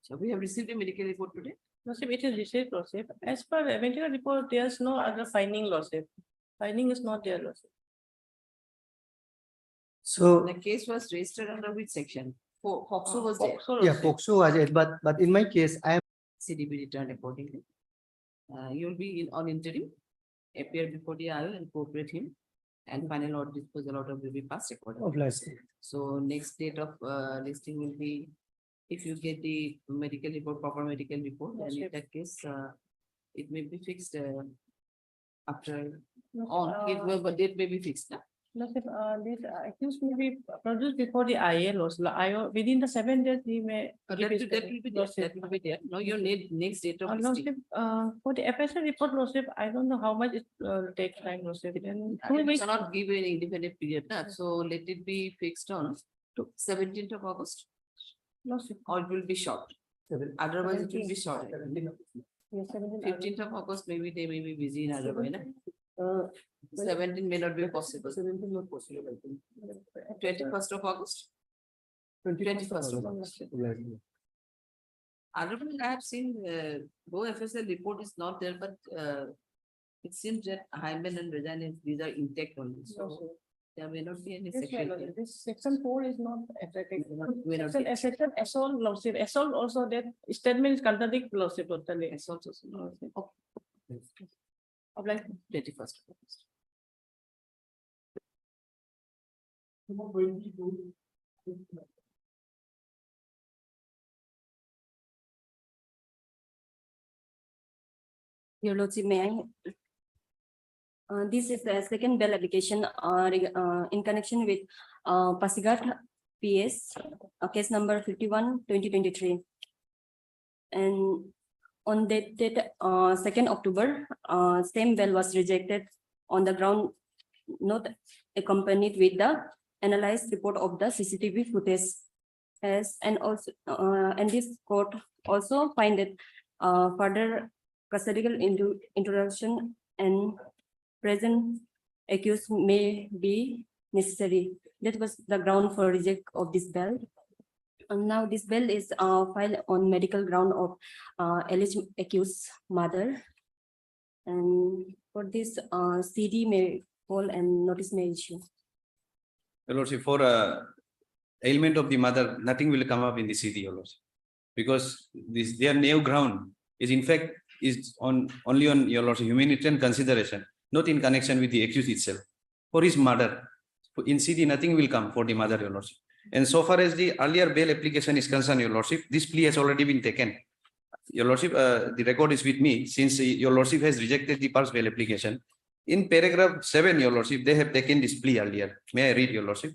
So we have received a medical report today. Lordship, it is received, Lordship. As per the medical report, there's no other finding, Lordship. Finding is not there, Lordship. So, The case was registered under which section? Foxo was there. Foxo, yeah, Lordship. FOXO was it, but in my case, I am CDB returned accordingly. You will be on interim, appear before the IO and cooperate him. And final order disposal order will be passed accordingly. obliged. So next date of listing will be, if you get the medical report, proper medical report, then in Yes, that case, it may be fixed after, Lordship, but date may be fixed. Huh? Lordship, this accused may be produced before the IA, Lordship. IO, within the 7 days, he may. That give his will be there, Lordship. that will be there. No, your next date of listing. Lordship, for the FSA report, Lordship, I don't know how much it takes time, Lordship. Then I 2 weeks. cannot give you an independent period, nah. So let it be fixed on to 17th of August, Lordship. or it will be short. Otherwise, it will be short. Yes, 17 15th of August, maybe they may be busy in other way, nah. 17 may not be possible. 17 not possible, I think. 21st of August. 21st of August. Otherwise, I have seen, though FSL report is not there, but it seems that hymen and vagina, these are intact only. So there may not be any Yes, my sexual. lord, this section 4 is not affected. May not be. Section assault, Lordship, assault also that statement is contradict, Lordship, totally. Assault also. Okay. Obliged. 21st of August. Your Lordship, may I? This is the second bail application in connection with Pasigat PS, case number 51/2023. And on that date, 2nd October, same bail was rejected on the ground not accompanied with the analyzed report of the CCTV footage. And also, and this court also find that further custodial introduction and present accused may be necessary. That was the ground for reject of this bail. And now this bail is filed on medical ground of alleged accused mother. And for this, CD may call and notice may issue. Your Lordship, for ailment of the mother, nothing will come up in the CD, Your Lordship. Because this their new ground is in fact is only on Your Lordship humanitarian consideration, not in connection with the accused itself. For his mother, in CD, nothing will come for the mother, Your Lordship. And so far as the earlier bail application is concerned, Your Lordship, this plea has already been taken. Your Lordship, the record is with me, since Your Lordship has rejected the first bail application. In paragraph 7, Your Lordship, they have taken this plea earlier. May I read, Your Lordship?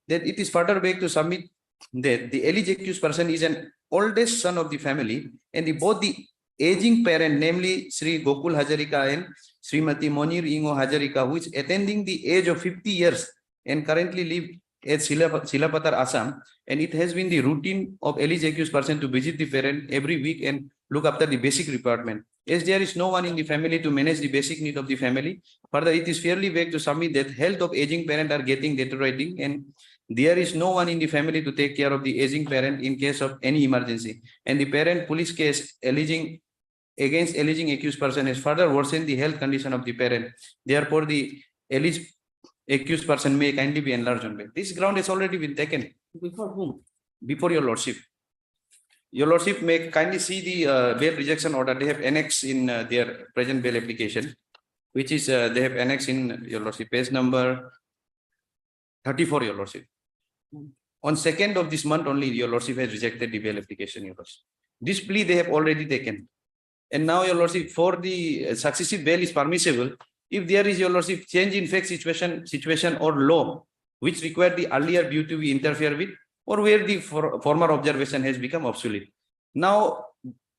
That it is further back to submit that the alleged accused person is an oldest son of the family, and both the aging parent, namely Sri Gokul Hazarika and Srimati Monir Ingo Hazarika, who is attending the age of 50 years and currently live at Silapatar, Assam, and it has been the routine of alleged accused person to visit the parent every week and look after the basic requirement. As there is no one in the family to manage the basic need of the family, further it is fairly vague to submit that health of aging parent are getting deteriorating, and there is no one in the family to take care of the aging parent in case of any emergency. And the parent police case alleging against alleging accused person has further worsened the health condition of the parent. Therefore, the alleged accused person may kindly be enlarged on bail. This ground has already been taken. Before whom? Before your lordship. Your lordship may kindly see the bail rejection order. They have annexed in their present bail application, which is they have annexed in your lordship page number 34, your lordship. On 2nd of this month only, your lordship has rejected the bail application, your lordship. This plea they have already taken. And now, your lordship, for the successive bail is permissible if there is, your lordship, change in fact situation or law which require the earlier view to be interfered with, or where the former observation has become obsolete. Now,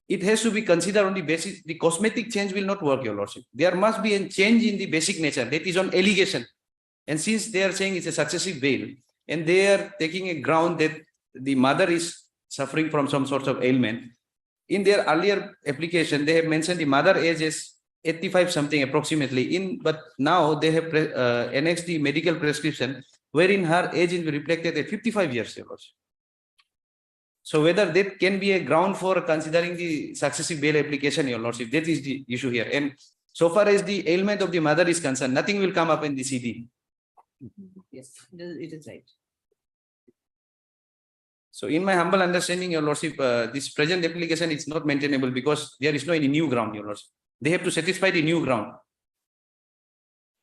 it has to be considered on the basis, the cosmetic change will not work, your lordship. There must be a change in the basic nature, that is on allegation. And since they are saying it's a successive bail, and they are taking a ground that the mother is suffering from some sort of ailment, in their earlier application, they have mentioned the mother age is 85 something approximately, but now they have annexed the medical prescription wherein her age is reflected at 55 years. So whether that can be a ground for considering the successive bail application, your lordship, that is the issue here. And so far as the ailment of the mother is concerned, nothing will come up in the CD. Yes, it is right. So in my humble understanding, your lordship, this present application is not maintainable because there is no any new ground, your lordship. They have to satisfy the new ground.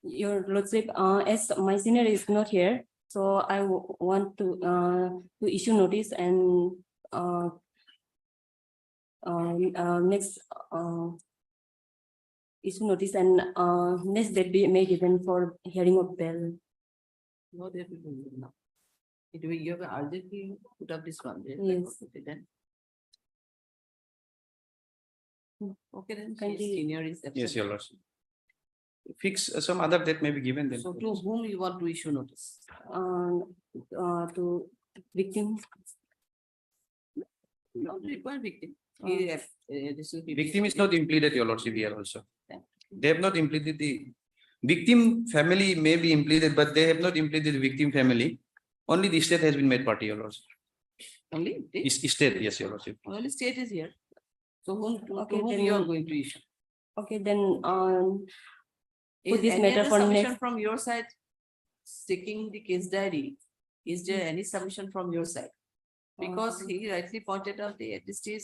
Your lordship, as my senior is not here, so I want to issue notice and next issue notice and next date be made even for hearing of bail. No, they will do it now. It will, you have urgently put up this one. Yes. Okay, then. Okay, then. Kindly- Senior is absent. Yes, your lordship. Fix some other date may be given then. So to whom you want to issue notice? To victim. Not required victim. This will be. Victim is not impleaded, your lordship, here also. They have not impleaded the victim family may be impleaded, but they have not impleaded the victim family. Only the state has been made party, your lordship. Only? State, yes, your lordship. Only state is here. So whom, to Okay, whom then- you are going to issue? Okay, then Is this any matter other for submission next- from your side seeking the case diary? Is there any submission from your side? Because he rightly pointed out at this stage,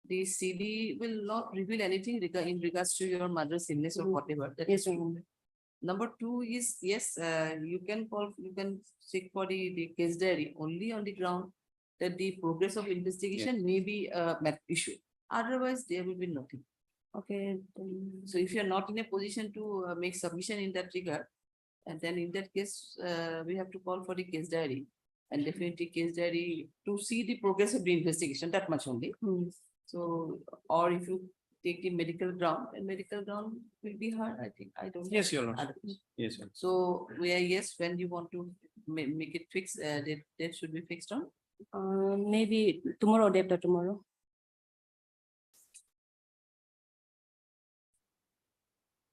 the CD will not reveal anything in regards to your mother's illness or Mhm. whatever. That Yes, is true. Number two is, yes, you can seek for the case diary only on the ground that the progress of investigation may be issue. Otherwise, there will be nothing. okay, So if you are not in a position to make submission in that regard, and then in that case, we have to call for the case diary. And definitely case diary to see the progress of the investigation, that much only. Hmm. So, or if you take the medical ground, and medical ground will be hard, I think, I don't. Yes, know. your lordship. Yes, sir. So, where, yes, when you want to make it fixed, that should be fixed on. maybe tomorrow, day after tomorrow.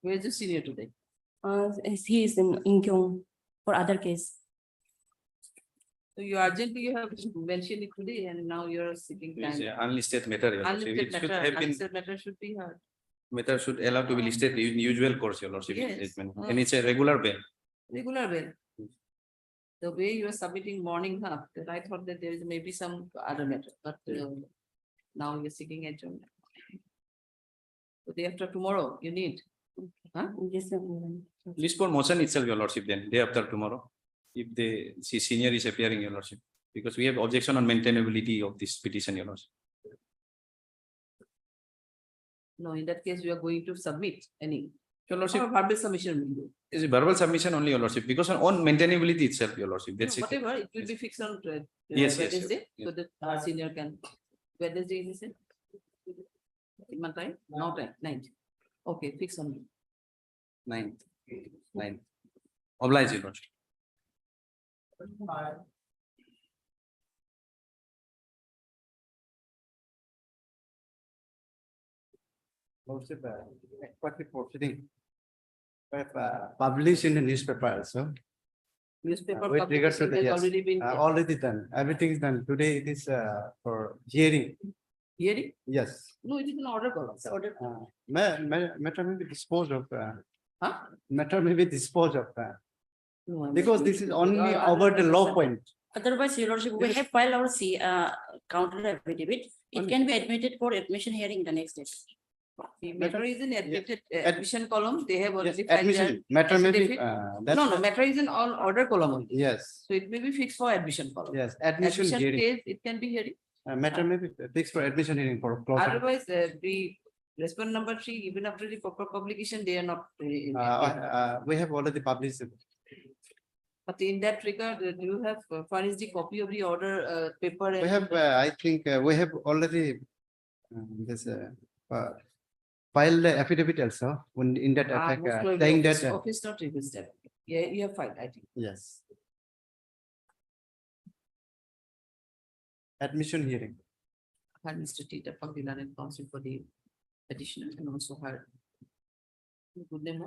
Where is the senior today? He is in Inkyong for other case. So you urgently, you have mentioned it today and now you're seeking It's time. a unlisted matter, your lordship. Unlisted It should matter, have been, unlisted matter should be heard. matter should allow to be listed in usual course, your lordship. Yes. And it's a regular bail. Regular bail. The way you are submitting morning, that I thought that there is maybe some other matter, but now you're seeking adjournment. So day after tomorrow, you need. Huh? Yes, sir. List for motion itself, your lordship, then day after tomorrow. If the senior is appearing, your lordship, because we have objection on maintainability of this petition, your lordship. No, in that case, we are going to submit any. Your Or lordship, verbal submission will do. is a verbal submission only, your lordship, because on maintainability itself, your lordship, that's it. Whatever, it will be fixed on Yes, yes, Wednesday, yes. so that our senior can. Wednesday, is it? What time? No time, 9th. Okay, fix on. 9th. Oblige, your lordship. Lordship, aquatic proceeding. Published in the newspaper, so. Newspaper With regards to publication the, has yes, already been. already done, everything is done. Today it is for hearing. Hearing? Yes. No, it is an order column. Order. Matter may be disposed of. Huh? Matter may be disposed of. No, I'm Because not- this is only Uh, over the law point. Otherwise, your lordship, we have filed our counter affidavit. It can be admitted for admission hearing the next day. The matter is in admitted admission column. They have Yes, already filed their admission, matter may be, affidavit. that's. No, matter is in all order column only. Yes, So it may be fixed for admission column. yes, admission hearing. Case, it can be hearing. Matter may be fixed for admission hearing for. closure. Otherwise, the respond number 3, even after the proper publication, they are not. We have already published it. But in that regard, do you have furnished the copy of the order paper? We and- have, I think, we have already this filed the affidavit also when in that Ah, attack, most probably saying office- that, Office not request that. Yeah, you have filed, I think. yes. Admission hearing. Had Mr. Tita Pagdilan and counsel for the petitioner and also her. Good name.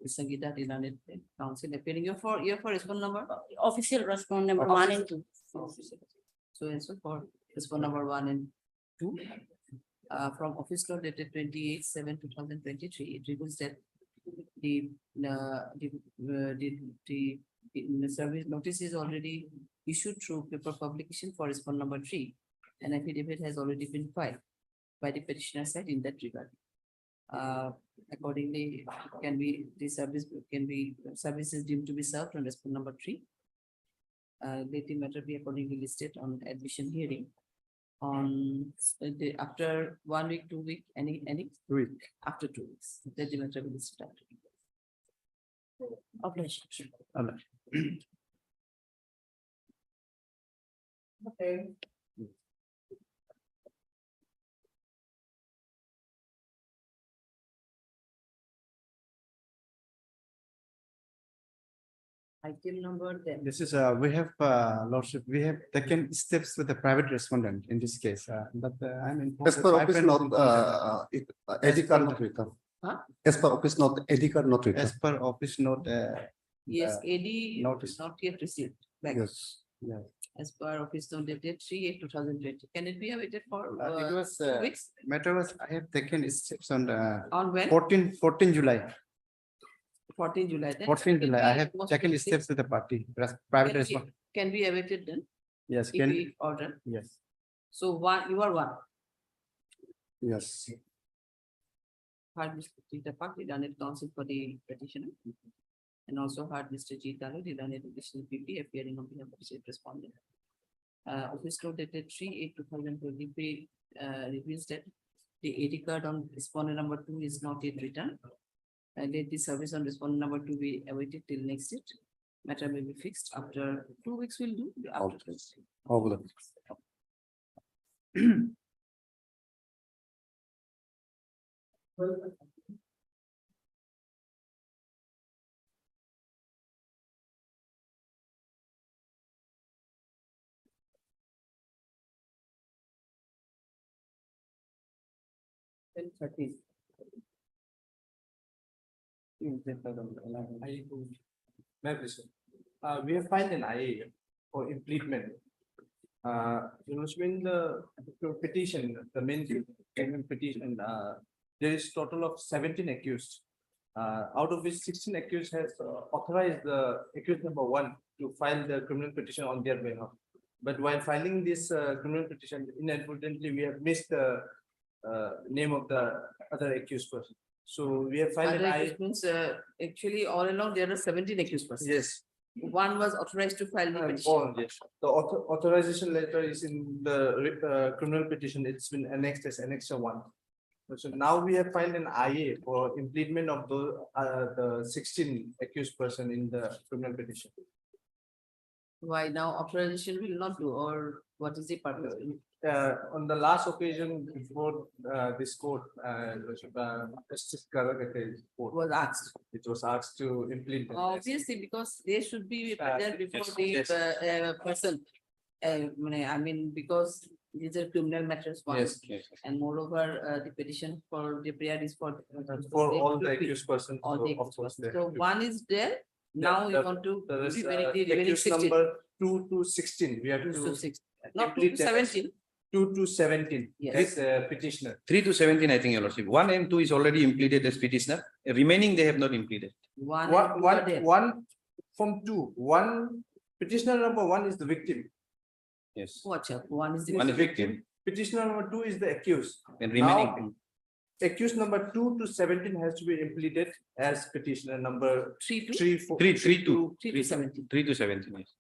Sangeeta Dilanet, counsel appearing your for respond number. Official response number 1 and 2. So and so for respond number 1 and 2. From office law dated 28/7/2023, it reveals that the service notice is already issued through paper publication for respond number 3. An affidavit has already been filed by the petitioner side in that regard. Accordingly, can be, the service can be, services deemed to be served on respond number 3. Let the matter be accordingly listed on admission hearing. On the, after 1 week, 2 week, any Week. after 2 weeks, let the matter be listed after. Obligation. Okay. Item number 10. This is, we have, lordship, we have taken steps with the private respondent in this case, but I'm in. As per office note, ID card not return. Huh? As per office note, ID card not return. As per office note, Yes, AD notice. not yet received back. Yes. yeah. As per office note dated 3/8/2020. Can it be awaited for It was, 2 weeks? matter was, I have taken steps on On when? 14 July. 14 July. Then 14 it will July, I be have most taken probably steps with the party, private Can be- response. Can be awaited then, Yes, if can, we order. yes, So one, you are one. yes. Had Mr. Tita Pak, the Danet counsel for the petitioner. And also had Mr. G. Talu, the Danet additional PP appearing on behalf of the said respondent. Office note dated 3/8/2023 reveals that the AD card on respondent number 2 is not yet returned. And let the service on respondent number 2 be awaited till next date. Matter may be fixed after 2 weeks will do. After- Then 30. We have filed an IA for impleadment. You know, when the petition, the main petition, there is total of 17 accused. Out of which 16 accused has authorized the accused number 1 to file the criminal petition on their behalf. But while filing this criminal petition, inadvertently, we have missed the name of the other accused person. So we have filed an Other IA. accused means, actually, all along, there are 17 accused persons. Yes. One was authorized to file the petition. Oh, yes. The authorization letter is in the criminal petition. It's been annexed as annexure 1. So now we have filed an IA for impleadment of the 16 accused person in the criminal petition. Why now authorization will not do, or what is the purpose? On the last occasion before this court, Justice Karagate's court, Was asked. it was asked to implement. Obviously, because they should be present before yes, the person. I mean, because these are criminal matters. one. Yes, yes. And moreover, the petition for the prayer is for. For all the should be accused persons. All the of accused course, persons. they So have to- one is there, now you the- want to. There is remaining 16. accused number 2 to 16. We have Two to. to 6. Not 2 complete to that. 17. 2 to 17 Yes. as petitioner. 3 to 17, I think, Your Lordship. 1 and 2 is already impleaded as petitioner. Remaining, they have not impleaded. One, One, and two are there. one from two, one petitioner number one is the victim. Yes. Watch out, one is the. One is victim Petitioner number two is the accused. and Now, remaining accused number 2 to 17 has to be impleaded as petitioner number 3 to 3, 4. 3 3 to 17. 3 to 17. Yes.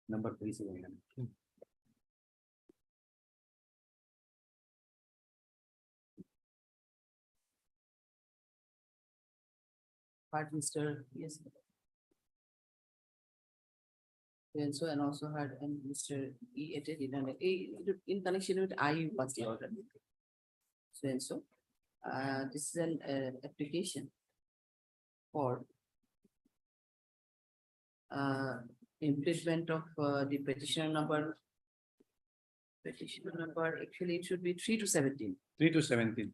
Number 3 is 11. But Mr. Yes. And so, and also had, and Mr. E added in connection with I was the order. So and so, this is an application for impleadment of the petitioner number. Petitioner number, actually, it should be 3 to 17. 3 to 17.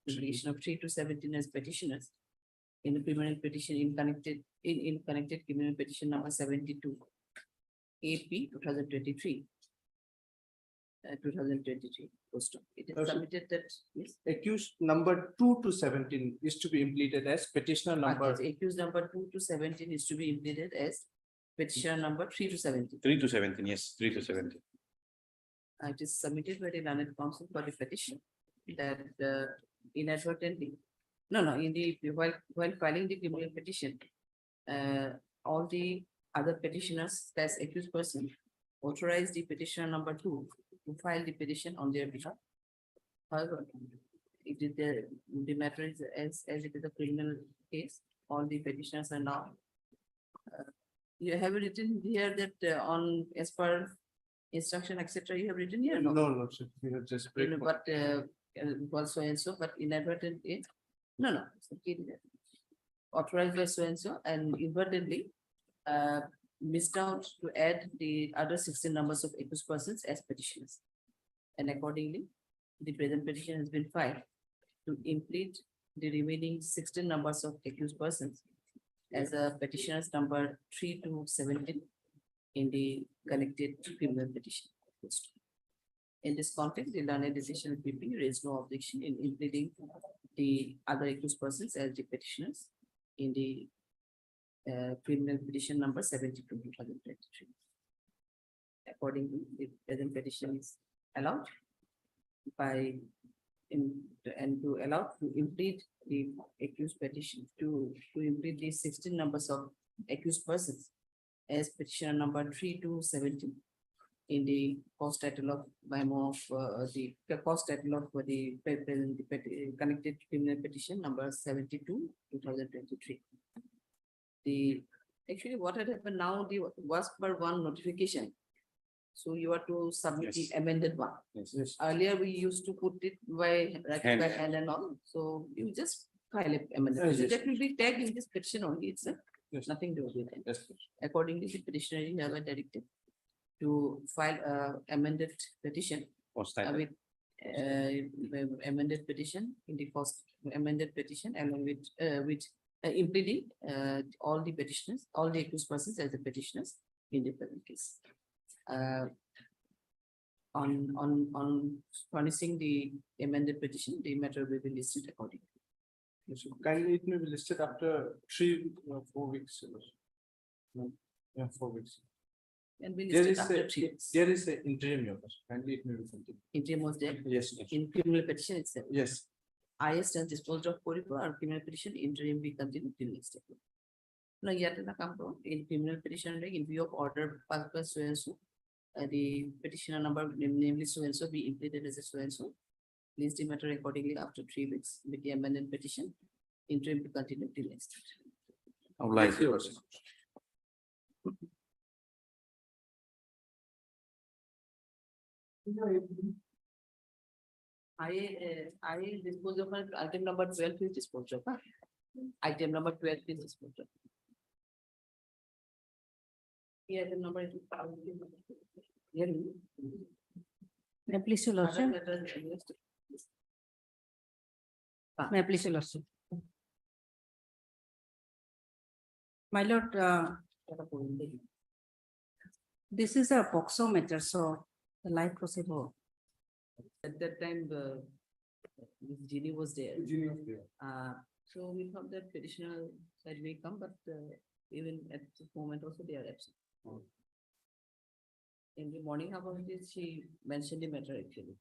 Impletion of 3 to 17 as petitioners. In the criminal petition in connected criminal petition number 72. AP 2023. 2023. Post. It is Also- submitted that, yes. Accused number 2 to 17 is to be impleaded as petitioner number. Accused number 2 to 17 is to be impleaded as petitioner number 3 to 17. 3 to 17. Yes. 3 to 17. It is submitted by the learned counsel for the petition that inadvertently, in the, while filing the criminal petition, all the other petitioners, that's accused person, authorized the petitioner number 2 to file the petition on their behalf. However, it is the matter is as it is a criminal case, all the petitioners are now. You have written here that on as per instruction, etc. You have written here, no? No, sir, we have just. break point. But also and so, but inadvertently, no. It's okay. Authorized by so and so and inadvertently missed out to add the other 16 numbers of accused persons as petitioners. And accordingly, the present petition has been filed to implead the remaining 16 numbers of accused persons as a petitioners number 3 to 17 in the connected criminal petition. In this context, the learned decision PP raised no objection in impleading the other accused persons as the petitioners in the criminal petition number 72 2023. Accordingly, the present petition is allowed by and to allow to implead the accused petition to implead the 16 numbers of accused persons as petitioner number 3 to 17 in the cause title of memo of the cause title of the connected criminal petition number 72 2023. Actually what had happened now was per one notification. So you are to submit the amended one. Yes. Earlier we used to put it by Hand. hand and all. So you just file it amended. Yes, So yes. that will be tagged in this petition only. It's Yes. nothing to do with it. Yes. Accordingly, the petitioner is never directed to file amended petition Post title. with amended petition in the first amended petition along with impleading all the petitioners, all the accused persons as the petitioners in the present case. On furnishing the amended petition, the matter will be listed accordingly. So kindly it may be listed after 3 or 4 weeks. Yeah, 4 weeks. And be There listed is after 3 weeks. there is a interim, Your Worship. Kindly it may be something. Interim was there Yes, in criminal petition itself. yes. IS has disposed of Poripo or criminal petition interim be continued till next step. Now yet in in criminal petition like in view of order purpose so and so. The petitioner number namely so and so be implemented as a so and so. Please the matter accordingly after 3 weeks with the amended petition. Interim to continue till next. Step. Obliged, Your Worship. I dispose of item number 12 is disposed of. Item number 12 is disposed of. Here item number is. Here. May I please your lordship? May I please your lordship? My lord, this is a POXO matter, so The live procedure. At that time, this Ginny was there. So we thought that petitioner side may come, but even at the moment also they are absent. In the morning, how about this? She mentioned the matter actually.